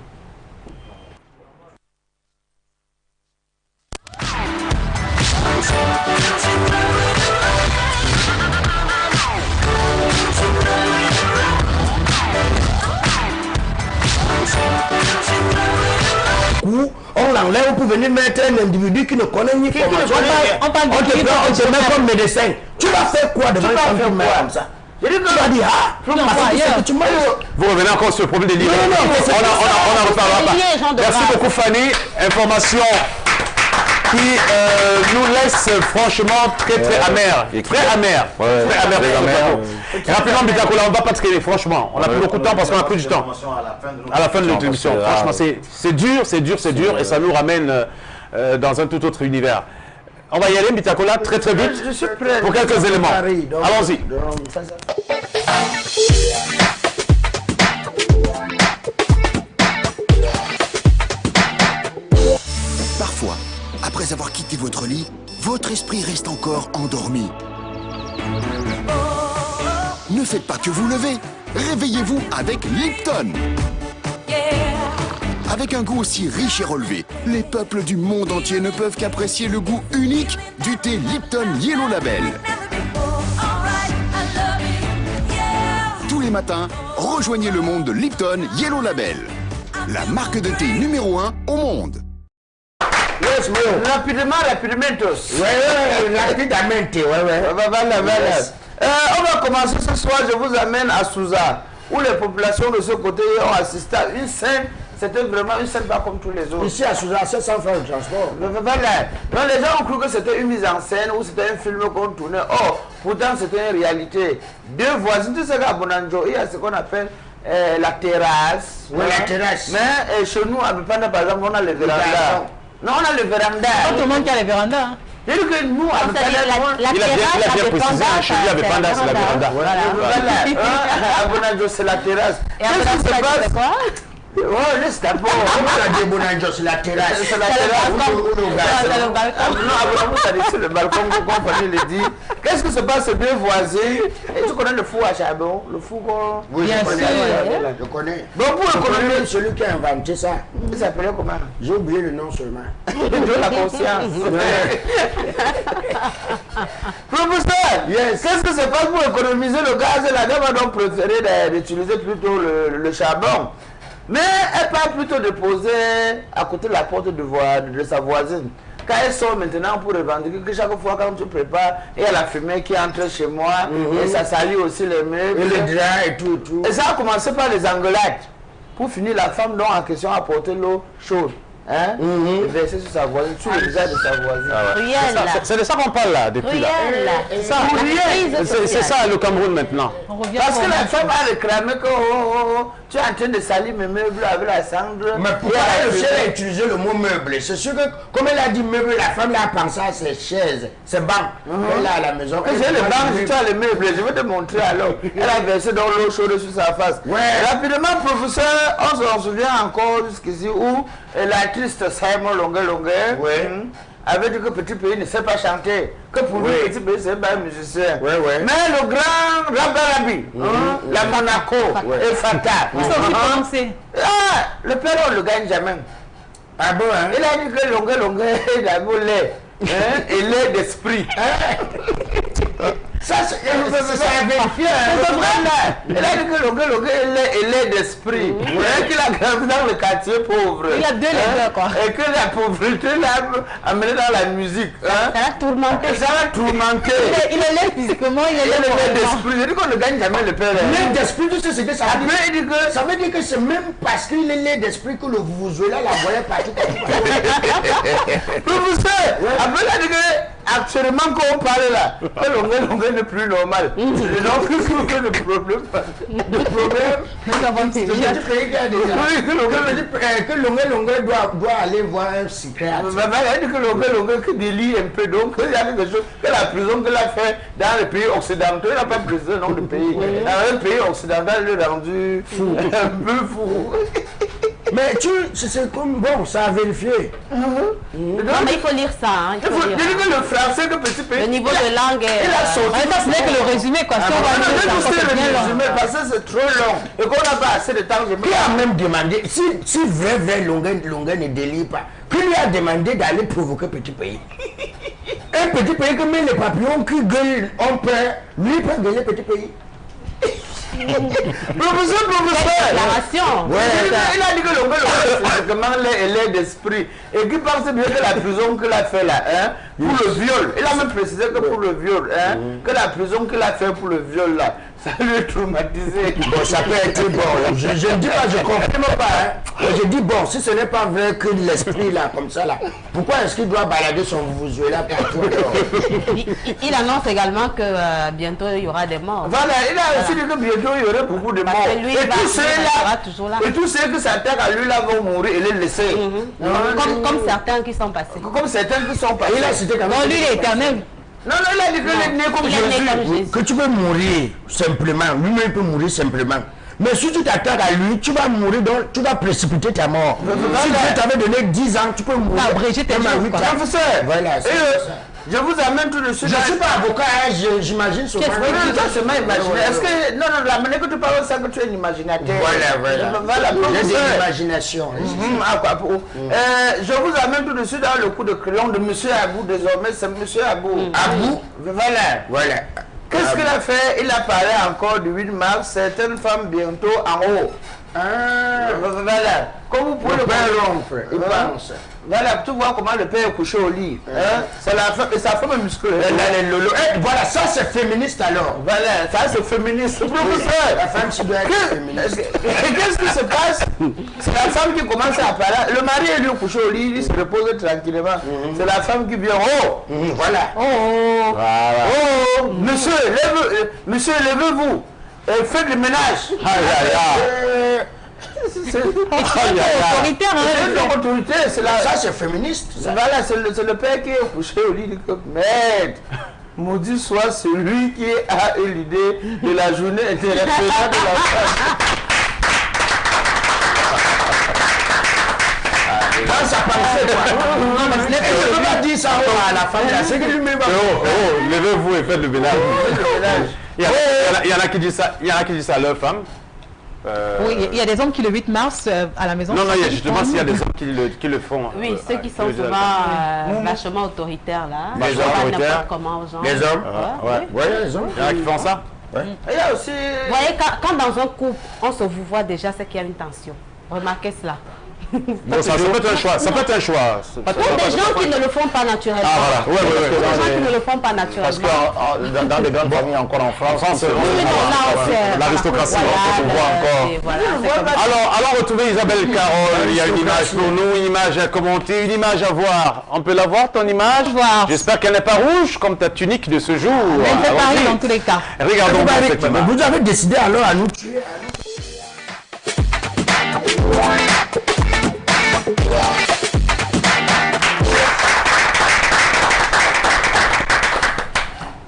On l'enlève pour venir mettre un individu qui ne connaît ni formation. On te met comme médecin. Tu vas faire quoi devant une femme comme ça? Tu vas dire, vous revenez encore sur le problème des livres. On en reparlera pas. Merci beaucoup Fanny. Information qui nous laisse franchement très amer. Très amer. Et rapidement, Bitakula, on ne va pas traîner, franchement. On n'a plus beaucoup de temps parce qu'on a plus du temps. À la fin de notre émission. Franchement, c'est dur, et ça nous ramène dans un tout autre univers. On va y aller, Bitakula, très vite, pour quelques éléments. Allons-y. Parfois, après avoir quitté votre lit, votre esprit reste encore endormi. Ne faites pas que vous levez. Réveillez-vous avec Lipton. Avec un goût aussi riche et relevé, les peuples du monde entier ne peuvent qu'apprécier le goût unique du thé Lipton Yellow Label. Tous les matins, rejoignez le monde de Lipton Yellow Label, la marque de thé numéro 1 au monde. Yes, rapidement. On va commencer ce soir, je vous amène à Souza, où les populations de ce côté ont assisté à une scène. C'était vraiment une scène pas comme tous les autres. Ici à Souza, c'est sans faire le transport. Donc les gens ont cru que c'était une mise en scène ou c'était un film qu'on tournait. Oh, pourtant c'était une réalité. Deux voisins, tu sais qu'à Bonanjo, il y a ce qu'on appelle la terrasse. Oui, la terrasse. Mais chez nous, à Bipanda, par exemple, on a le véranda. Non, on a le véranda. Pas tout le monde qui a les vérandas. C'est-à-dire que nous, à Il a bien précisé, chez lui, à Bipanda, c'est la véranda. À Bonanjo, c'est la terrasse. Et à Bonanjo, c'est quoi? Oh, laisse d'abord. On a dit Bonanjo, c'est la terrasse. C'est la terrasse. C'est le balcon. Non, c'est le balcon, comme Fanny le dit. Qu'est-ce que se passe, ces deux voisins? Et tu connais le four à charbon? Le four qu'on... Oui, bien sûr. Je connais. Donc, pour économiser, Celui qui a inventé ça. il s'appelait comment? J'ai oublié le nom seulement. De la conscience. Professeur, qu'est-ce que se passe pour économiser le gaz? La dame a donc préféré d'utiliser plutôt le charbon. Mais elle part plutôt de poser à côté de la porte de sa voisine. Quand elle sort maintenant pour revendiquer que chaque fois quand tu prépares, il y a la fumée qui entre chez moi, et ça salit aussi les meubles. Et les draps et tout. Et ça a commencé par les engueulades. Pour finir, la femme dont en question a porté l'eau chaude. Hein? Et versé sur sa voisine, sur le visage de sa voisine. C'est de ça qu'on parle là, depuis là. C'est ça le Cameroun maintenant. Parce que la femme a réclamé que tu es en train de salir mes meubles avec la cendre. Mais pourquoi le chef a utilisé le mot meuble? C'est sûr que, comme elle a dit meuble, la femme a pensé à ses chaises, ses bancs. Elle a à la maison. J'ai les bancs, tu as les meubles, je vais te montrer alors. Elle a versé dans l'eau chaude sur sa face. Rapidement, professeur, on s'en souvient encore jusqu'ici où l'artiste Simon Longue avait dit que petit pays ne sait pas chanter, que pour lui petit pays c'est pas un musicien. Mais le grand Rabarabi, la Monaco et Fata, le père on le gagne jamais. Ah bon, hein? Il a dit que Longue il a beau lait, et lait d'esprit. Ça c'est vérifié. Il a dit que Longue est lait d'esprit. Qu'il a grandi dans le quartier pauvre. Il a deux laits quoi. Et que la pauvreté l'a amené dans la musique. Ça l'a tourmenté. Ça l'a tourmenté. Il est laid physiquement, il est laid d'esprit. Je dis qu'on ne gagne jamais le père. Lait d'esprit, tu sais ce que ça veut dire? Ça veut dire que c'est même parce qu'il est lait d'esprit que le Vuvuzola la voyait partout. Professeur, après il a dit que actuellement quand on parle là, que Longue n'est plus normal. Donc le problème. Que Longue doit aller voir un psychiatre. Elle dit que Longue délie un peu, donc il y a quelque chose que la prison qu'elle a fait dans les pays occidentaux, il n'a pas précisé le nom du pays. Dans un pays occidental, il est rendu fou, un peu fou. Mais c'est comme, bon, ça a vérifié. Non, mais il faut lire ça. Hein, il faut lire le français que petit pays. Le niveau de langue est... Ça, ce n'est que le résumé, quoi. Si on va le résumé, parce que c'est trop long. Et qu'on n'a pas assez de temps. Qui a même demandé, si vrai Longuin ne délie pas, qui lui a demandé d'aller provoquer petit pays? Un petit pays comme les papillons qui gueulent, on peut, lui peut gagner petit pays. Professeur. Déclaration. Ouais, il a dit que Longuin, c'est vraiment l'air d'esprit. Et qui pense bien que la prison qu'il a fait là, hein, pour le viol, il a même précisé que pour le viol, hein, que la prison qu'il a fait pour le viol là, ça lui a traumatisé. Bon, ça peut être bon. Je ne dis pas, je ne comprends pas. Hein. Je dis bon, si ce n'est pas vrai que l'esprit là, comme ça là, pourquoi est-ce qu'il doit balader son vouzoé là partout? Il annonce également que bientôt il y aura des morts. Voilà, il a aussi dit que bientôt il y aurait beaucoup de morts. Lui, et tous ceux qui s'attaquent à lui là vont mourir et les laisser. Comme certains qui sont passés. Comme certains qui sont passés. Et là, c'était quand même. Non, lui, il est éternel. Non, il a dit que les nés comme Jésus. Que tu peux mourir simplement. Lui-même peut mourir simplement. Mais si tu t'attaques à lui, tu vas mourir, donc tu vas précipiter ta mort. Si Dieu t'avait donné 10 ans, tu peux mourir. Abréger tes jours. Professeur, voilà, je vous amène tout de suite. Je ne suis pas avocat, hein, j'imagine ce que c'est ma imagination. Est-ce que, non, la manière que tu parles, c'est que tu es un imaginateur. Voilà. J'ai des imaginations. Je vous amène tout de suite dans le coup de crayon de M. Abou, désormais, c'est M. Abou. Abou? Voilà. Qu'est-ce qu'il a fait? Il a parlé encore du 8 mars, certaines femmes bientôt en haut. Voilà. Comme vous pouvez le voir, il pense. Voilà, tu vois comment le père est couché au lit. C'est la femme, et sa femme est musclée. Voilà, ça c'est féministe alors. Voilà, ça c'est féministe. Professeur, la femme doit être féministe. Qu'est-ce qui se passe? C'est la femme qui commence à parler. Le mari est lui couché au lit, il se repose tranquillement. C'est la femme qui vient. Voilà. Monsieur, levez-vous. Faites le ménage. C'est autoritaire, ça c'est féministe. Voilà, c'est le père qui est couché au lit. Merde, maudit soit celui qui a eu l'idée de la journée internationale de la femme. Dans sa pensée, quoi. Je ne peux pas dire ça à la femme. C'est que lui-même va. Levez-vous et faites le ménage. Il y en a qui disent ça à leur femme. Oui, il y a des hommes qui le 8 mars à la maison. Non, justement, s'il y a des hommes qui le font. Oui, ceux qui sont souvent vachement autoritaires là. Les hommes autoritaires. Comment aux gens. Les hommes. Ouais, les hommes. Il y en a qui font ça. Il y a aussi. Vous voyez, quand dans un couple, on se vous voit déjà, c'est qu'il y a une tension. Remarquez cela. Bon, ça peut être un choix. Ça peut être un choix. Pour des gens qui ne le font pas naturellement. Ah voilà, ouais. Des gens qui ne le font pas naturellement. Parce que dans des grandes familles encore en France, l'aristocratie, on voit encore. Alors retrouvez Isabelle Carole. Il y a une image pour nous, une image à commenter, une image à voir. On peut la voir, ton image? J'espère qu'elle n'est pas rouge comme ta tunique de ce jour. Elle fait pareil dans tous les cas. Regardons cette image. Vous avez décidé alors à nous tuer.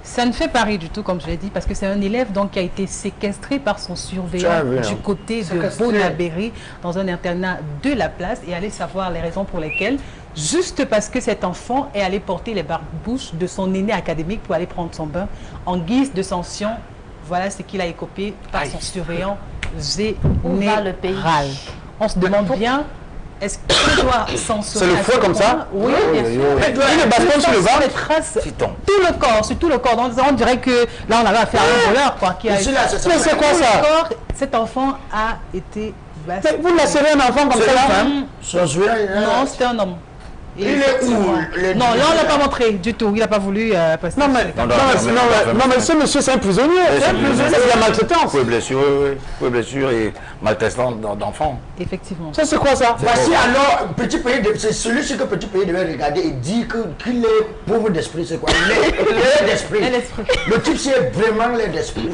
Ça ne fait pas rire du tout, comme je l'ai dit, parce que c'est un élève donc, qui a été séquestré par son surveillant du côté de Bonabéry dans un internat de la place. Et allez savoir les raisons pour lesquelles, juste parce que cet enfant est allé porter les barbouches de son aîné académique pour aller prendre son bain en guise de sanction. Voilà ce qu'il a écopé par son surveillant général. On se demande bien, est-ce qu'il doit censurer? C'est le fouet comme ça? Oui, bien sûr. Il est baston sur le ventre. Les traces, tout le corps, sur tout le corps. Donc, on dirait que là, on avait affaire à un voleur, quoi. Mais c'est quoi ça? Cet enfant a été baston. Vous lacérez un enfant comme ça? Non, c'était un homme. Il est où? Non, là on l'a pas montré du tout. Il n'a pas voulu passer. Non, mais ce monsieur, c'est un prisonnier. C'est un prisonnier. Il a maltraitance. Oui, blessure et maltraitance d'enfants. Effectivement. Ça, c'est quoi ça? Voici alors, petit pays, c'est celui que petit pays devait regarder et dire qu'il est pauvre d'esprit. C'est quoi? L'air d'esprit. Le type, c'est vraiment l'air d'esprit.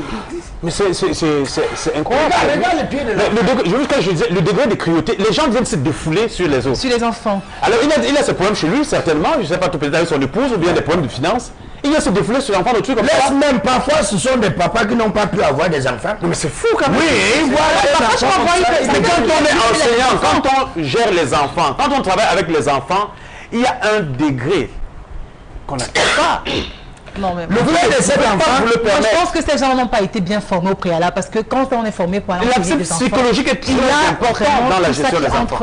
Mais c'est incroyable. Regarde les pieds de l'homme. Je disais, le degré de cruauté. Les gens viennent se défouler sur les autres. Sur les enfants. Alors, il a ses problèmes chez lui, certainement. Je ne sais pas, peut-être avec son épouse ou bien des problèmes de finances. Il y a ce défilé sur l'enfant de trucs comme ça. Même parfois, ce sont des papas qui n'ont pas pu avoir des enfants. Mais c'est fou quand même. Oui, voilà. Mais quand on est enseignant, quand on gère les enfants, quand on travaille avec les enfants, il y a un degré qu'on n'atteint pas. Non, mais Le fait de cet enfant, je pense que ces gens n'ont pas été bien formés au préalable parce que quand on est formé pour l'aspect psychologique est très important dans la gestion des enfants.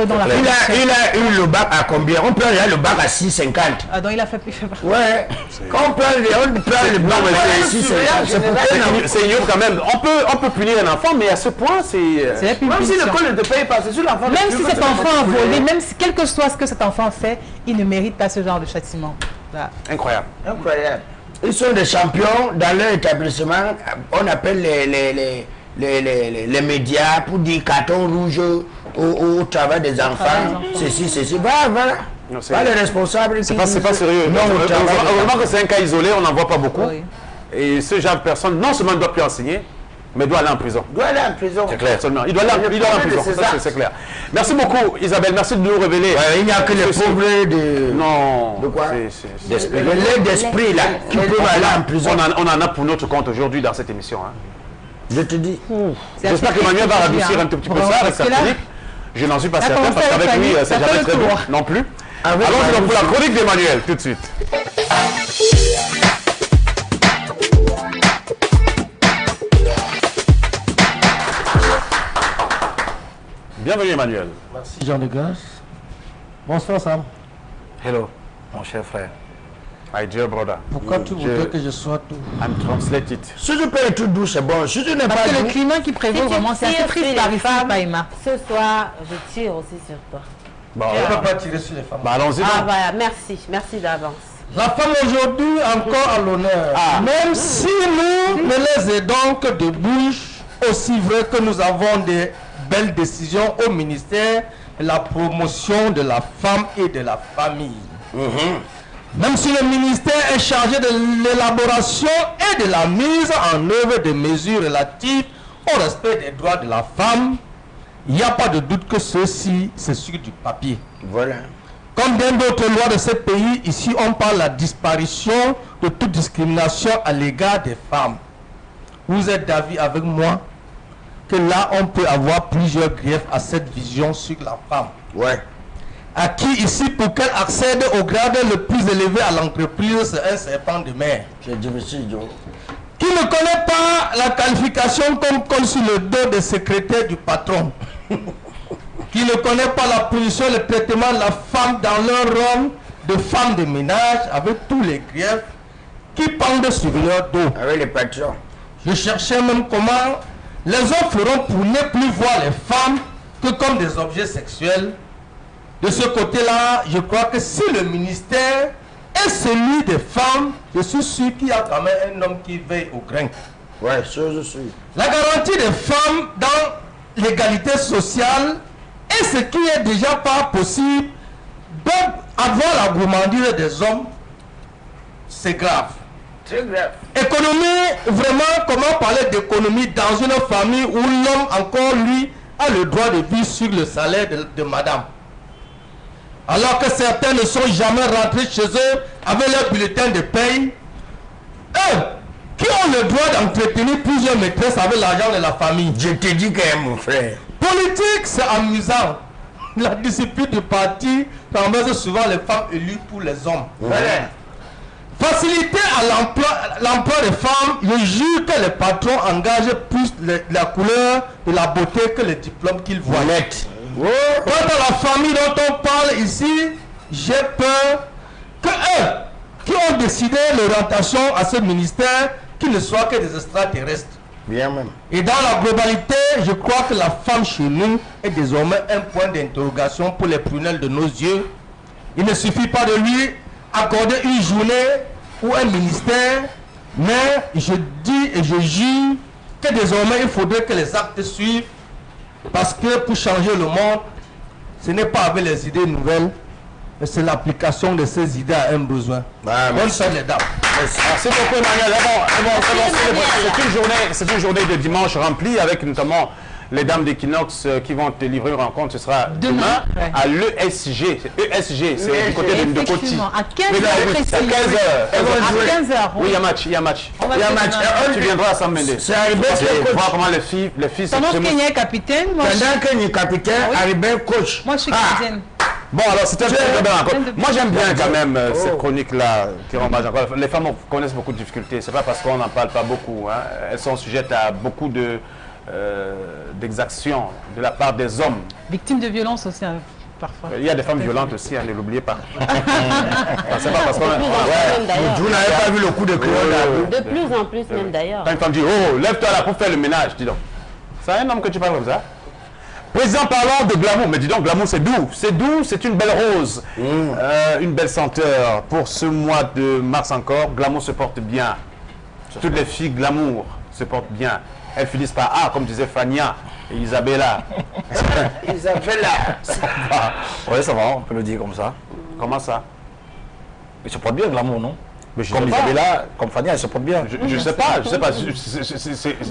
Il a eu le bac à combien? On peut aller le bac à 6,50. Ah donc il a fait plus. Ouais. Quand on peut le bac à 6,50. C'est ignoble quand même. On peut punir un enfant, mais à ce point, c'est... Même si l'école ne te paye pas, c'est sur l'enfant. Même si cet enfant a volé, même si quel que soit ce que cet enfant fait, il ne mérite pas ce genre de châtiment. Incroyable. Incroyable. Ils sont des champions dans leur établissement. On appelle les médias pour dire carton rouge au travail des enfants. Ceci. Voilà. Pas les responsables. C'est pas sérieux. Heureusement que c'est un cas isolé, on n'en voit pas beaucoup. Oui. Et ce genre de personne, non seulement ne doit plus enseigner, mais doit aller en prison. C'est clair. Seulement. Il doit aller en prison. C'est clair. Merci beaucoup, Isabelle. Merci de nous révéler. Il n'y a que les pauvres de... Non. De quoi? D'esprit, là, qui peuvent aller en prison. On en a pour notre compte aujourd'hui dans cette émission. Hein. Je te dis. J'espère qu'Emmanuel va radoucir un tout petit peu ça avec sa chronique. Je n'en suis pas certain parce qu'avec lui, c'est jamais très bon non plus. Allons-y pour la chronique d'Emmanuel, tout de suite. Bienvenue Emmanuel. Merci Jean de Grasse. Bonsoir Sam. Hello, mon cher frère. My dear brother. Pourquoi tu voudrais que je sois tout? I'm translated. Si tu peux être tout doux, c'est bon. Si tu n'es pas parce que doux, le climat qui prévaut vraiment, c'est assez triste par ici, Païma. Ce soir, je tire aussi sur toi. Bon, on ne peut pas tirer sur les femmes. Bah, allons-y. Ah voilà, merci d'avance. La femme aujourd'hui encore à l'honneur. Même si nous ne les aidons que de bouche, aussi vrai que nous avons des belle décision au ministère de la promotion de la femme et de la famille. Même si le ministère est chargé de l'élaboration et de la mise en œuvre des mesures relatives au respect des droits de la femme, il n'y a pas de doute que ceci, c'est sur du papier. Voilà. Comme dans d'autres lois de ce pays, ici on parle de la disparition de toute discrimination à l'égard des femmes. Vous êtes d'avis avec moi que là, on peut avoir plusieurs griefs à cette vision sur la femme. Ouais. À qui ici, pour qu'elle accède au grade le plus élevé à l'entreprise, c'est un serpent de mer. C'est difficile, Joe. Qui ne connaît pas la qualification comme sur le dos des secrétaires du patron. Qui ne connaît pas la position et le traitement de la femme dans leur rôle de femme de ménage, avec tous les griefs qui pendent sur leur dos. Avec les patrons. Je cherchais même comment les hommes feront pour ne plus voir les femmes que comme des objets sexuels. De ce côté-là, je crois que si le ministère est celui des femmes, je suis sûr qu'il y a quand même un homme qui veille au grain. Ouais, ça je suis. La garantie des femmes dans l'égalité sociale est ce qui est déjà pas possible. Donc, avoir la gourmandise des hommes, c'est grave. Très grave. Économie, vraiment, comment parler d'économie dans une famille où l'homme, encore lui, a le droit de vivre sur le salaire de madame. Alors que certains ne sont jamais rentrés chez eux avec leur bulletin de paye. Eux, qui ont le droit d'entretenir plusieurs maîtresses avec l'argent de la famille. Je te dis quand même, mon frère. Politique, c'est amusant. La discipline du parti renverse souvent les femmes élues pour les hommes. Faciliter à l'emploi des femmes, je jure que les patrons engagent plus la couleur et la beauté que les diplômes qu'ils voient. Quant à la famille dont on parle ici, j'ai peur que eux, qui ont décidé l'orientation à ce ministère, qu'ils ne soient que des extraterrestres. Bien même. Et dans la globalité, je crois que la femme chez nous est désormais un point d'interrogation pour les prunelles de nos yeux. Il ne suffit pas de lui accorder une journée ou un ministère, mais je dis et je jure que désormais il faudrait que les actes suivent, parce que pour changer le monde, ce n'est pas avec les idées nouvelles, mais c'est l'application de ces idées à un besoin. Bonne soirée les dames. Merci beaucoup Emmanuel. C'est une journée de dimanche remplie avec notamment les dames d'Equinox qui vont te livrer une rencontre, ce sera demain à l'ESG. ESG, c'est du côté de Coty. À 15h. À 15h. Oui, il y a match. Il y a match. Tu viendras à Sam Mendes. C'est arrivé, voir comment les filles pendant qu'il est capitaine, moi pendant qu'il est capitaine, arrivé coach. Moi je suis capitaine. Bon, alors c'était un très bien encore. Moi j'aime bien quand même cette chronique-là qui rend hommage encore. Les femmes connaissent beaucoup de difficultés. C'est pas parce qu'on n'en parle pas beaucoup. Hein. Elles sont sujettes à beaucoup d'exactions de la part des hommes. Victimes de violence aussi, hein, parfois. Il y a des femmes violentes aussi, hein, ne l'oubliez pas. C'est pas parce qu'on vous n'avez pas vu le coup de crayon. De plus en plus même d'ailleurs. Quand une femme dit, oh, lève-toi là pour faire le ménage, dis donc. C'est un homme que tu parles comme ça. Président, parlant de glamour, mais dis donc, glamour c'est doux, c'est une belle rose, une belle senteur. Pour ce mois de mars encore, glamour se porte bien. Toutes les filles glamour se portent bien. Elles finissent par A, comme disait Fania et Isabella. Isabella. Oui, ça va, on peut le dire comme ça. Comment ça? Mais se porte bien, glamour, non? Comme Isabella, comme Fania, elle se porte bien. Je sais pas.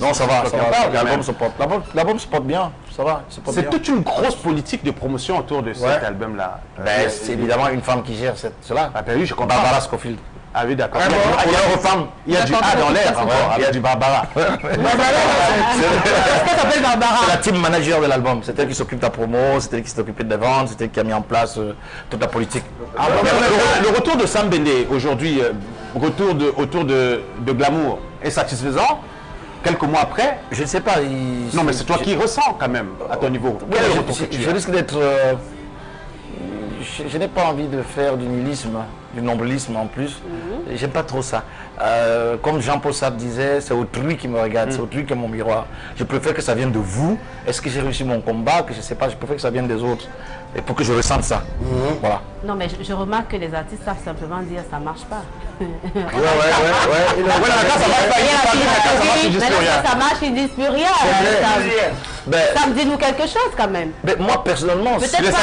Non, ça va. L'album se porte bien. Ça va. C'est toute une grosse politique de promotion autour de cet album-là. C'est évidemment une femme qui gère cela. Ah ben oui, je comprends. Barbara Scofield. Ah oui, d'accord. Il y a du A dans l'air. Il y a du Barbara. Est-ce qu'elle s'appelle Barbara? C'est la team manager de l'album. C'est elle qui s'occupe de la promo, c'est elle qui s'est occupée des ventes, c'est elle qui a mis en place toute la politique. Le retour de Sam Bendé aujourd'hui, autour de Glamour, est satisfaisant? Quelques mois après? Je ne sais pas. Non, mais c'est toi qui ressens quand même, à ton niveau. Je risque d'être... Je n'ai pas envie de faire du nihilisme, du nombrilisme en plus. J'aime pas trop ça. Comme Jean-Paul Sartre disait, c'est autrui qui me regarde, c'est autrui qui est mon miroir. Je préfère que ça vienne de vous. Est-ce que j'ai réussi mon combat? Que je ne sais pas, je préfère que ça vienne des autres. Et pour que je ressente ça. Voilà. Non, mais je remarque que les artistes savent simplement dire ça marche pas. Ça marche, ils disent plus rien. Ça me dit quelque chose quand même. Moi personnellement, peut-être pas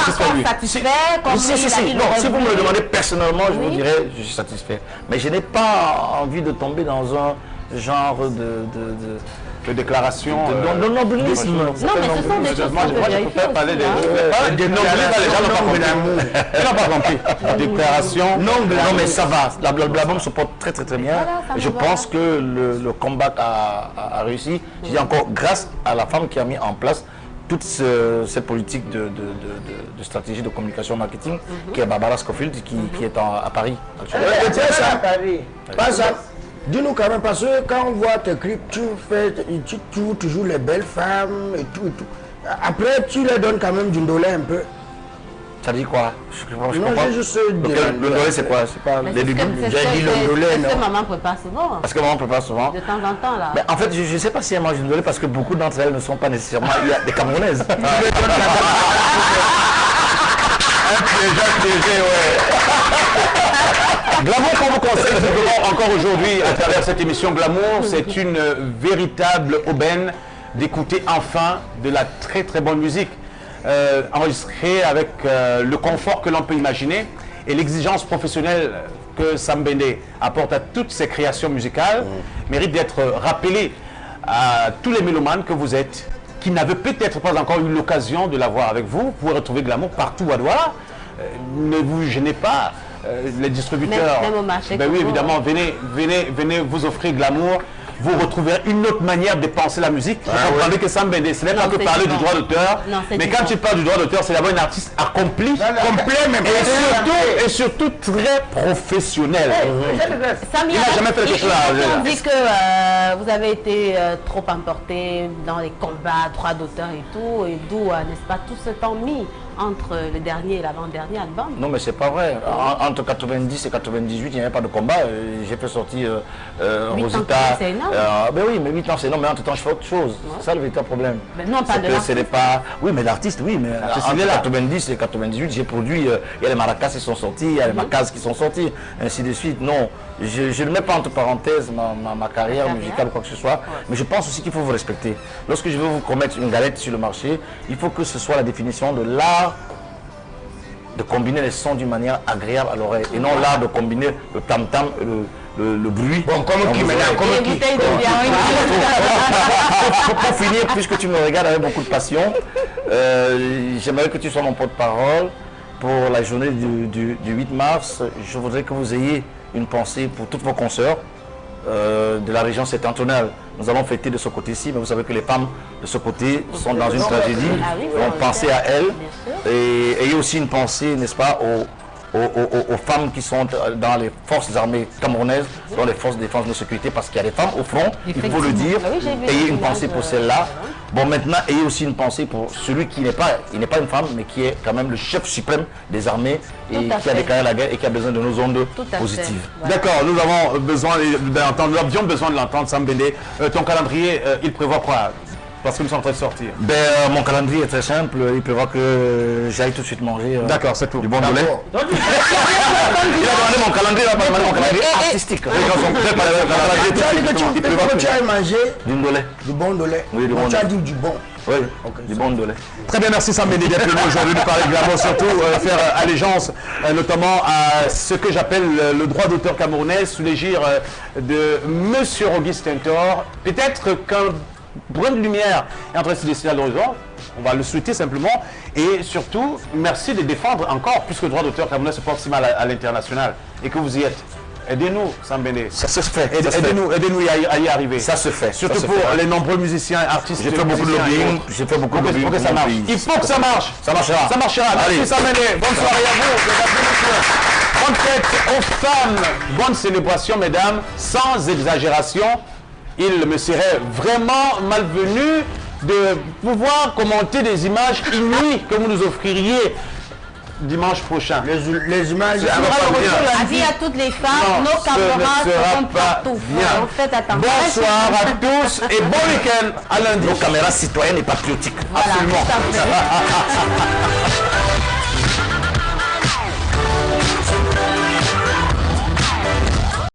encore satisfait. Si vous me le demandez personnellement, je vous dirais je suis satisfait. Mais je n'ai pas envie de tomber dans un genre de déclaration. De nobilisme. Non, mais ce sont des choses qu'on peut vérifier. Je peux parler des nobilisme, les gens n'ont pas compris. Déclaration. Non, mais ça va. L'album se porte très bien. Je pense que le combat a réussi. Je dis encore grâce à la femme qui a mis en place toute cette politique de stratégie de communication marketing, qui est Barbara Scofield, qui est à Paris actuellement. Pas ça. Dis-nous quand même, parce que quand on voit tes clips, tu trouves toujours les belles femmes et tout. Après, tu les donnes quand même du dollar un peu. Ça dit quoi? Non, j'ai juste... Le dollar, c'est quoi? C'est pas les légumes. J'ai dit le dollar, non? Est-ce que maman prépare souvent? Parce que maman prépare souvent. De temps en temps, là. Mais en fait, je ne sais pas si elle mange du dollar parce que beaucoup d'entre elles ne sont pas nécessairement... Il y a des Camerounaises. Glamour, qu'on vous conseille simplement encore aujourd'hui à travers cette émission Glamour, c'est une véritable aubaine d'écouter enfin de la très bonne musique enregistrée avec le confort que l'on peut imaginer et l'exigence professionnelle que Sam Bendé apporte à toutes ses créations musicales mérite d'être rappelé à tous les mélomanes que vous êtes, qui n'avaient peut-être pas encore eu l'occasion de l'avoir avec vous. Vous pouvez retrouver Glamour partout à Douala. Ne vous gênez pas. Les distributeurs, même au marché, oui évidemment, venez vous offrir Glamour, vous retrouverez une autre manière de penser la musique. Vous comprenez que Sam Bendé, ce n'est pas que parler du droit d'auteur, mais quand tu parles du droit d'auteur, c'est d'abord une artiste accomplie, complet même, et surtout très professionnelle. Sam, il n'a jamais fait quelque chose là. On dit que vous avez été trop emporté dans les combats, droit d'auteur et tout, et d'où, n'est-ce pas, tout ce temps mis entre le dernier et l'avant-dernier album. Non, mais c'est pas vrai. Entre 90 et 98, il n'y avait pas de combat. J'ai fait sortir Rosita. C'est énorme. Ben oui, mais 8 ans, c'est énorme. Mais entre-temps, je fais autre chose. C'est ça le véritable problème. Mais non, pas de l'artiste. Oui, mais l'artiste, oui. Mais entre 90 et 98, j'ai produit. Il y a les maracas qui sont sortis, il y a les macas qui sont sortis, ainsi de suite. Non, je ne mets pas entre parenthèses ma carrière musicale ou quoi que ce soit. Mais je pense aussi qu'il faut vous respecter. Lorsque je veux vous promettre une galette sur le marché, il faut que ce soit la définition de l'art de combiner les sons d'une manière agréable à l'oreille. Et non là de combiner le tam-tam et le bruit. Bon, comme qui maintenant, comme qui. Pour finir, puisque tu me regardes avec beaucoup de passion, j'aimerais que tu sois mon porte-parole pour la journée du 8 mars. Je voudrais que vous ayez une pensée pour toutes vos consoeurs de la région septentrionale. Nous allons fêter de ce côté-ci, mais vous savez que les femmes de ce côté sont dans une tragédie. Donc pensez à elles et ayez aussi une pensée, n'est-ce pas, aux femmes qui sont dans les forces armées camerounaises, dans les forces de défense de sécurité, parce qu'il y a des femmes au front, il faut le dire. Ayez une pensée pour celle-là. Bon, maintenant, ayez aussi une pensée pour celui qui n'est pas une femme, mais qui est quand même le chef suprême des armées et qui a déclaré la guerre et qui a besoin de nos ondes positives. Voilà. D'accord, nous avons besoin d'entendre, nous avions besoin de l'entendre, Sam Bendé. Ton calendrier, il prévoit quoi? Parce que nous sommes en train de sortir. Mon calendrier est très simple, il prévoit que j'aille tout de suite manger d'accord, c'est tout. Du bon lait. Il a demandé mon calendrier, mon calendrier artistique. Tu as mangé du lait. Du bon lait. Oui, du bon lait. Tu as dit du bon. Oui, du bon lait. Très bien, merci Sam Bendé d'être venu aujourd'hui nous parler également, surtout faire allégeance notamment à ce que j'appelle le droit d'auteur camerounais sous l'égide de Monsieur Augustin Thor. Peut-être qu'un brin de lumière est en train de se dessiner à l'horizon, on va le souhaiter simplement, et surtout, merci de défendre encore, puisque le droit d'auteur camerounais se porte si mal à l'international, et que vous y êtes. Aidez-nous, Sam Bendé. Ça se fait. Aidez-nous à y arriver. Ça se fait. Surtout pour les nombreux musiciens, artistes. J'ai fait beaucoup de lobbying. J'ai fait beaucoup de lobbying pour que ça marche. Il faut que ça marche. Ça marchera. Ça marchera. Merci Sam Bendé. Bonne soirée à vous, mesdames et messieurs. Bonne fête aux femmes. Bonne célébration, mesdames, sans exagération. Il me serait vraiment malvenu de pouvoir commenter des images inouïes que vous nous offririez dimanche prochain. Les images... Avis à toutes les femmes, nos camarades seront partout. En fait, bonsoir à tous et bon week-end à lundi. Nos caméras citoyennes et patriotiques. Voilà, absolument. tout à fait.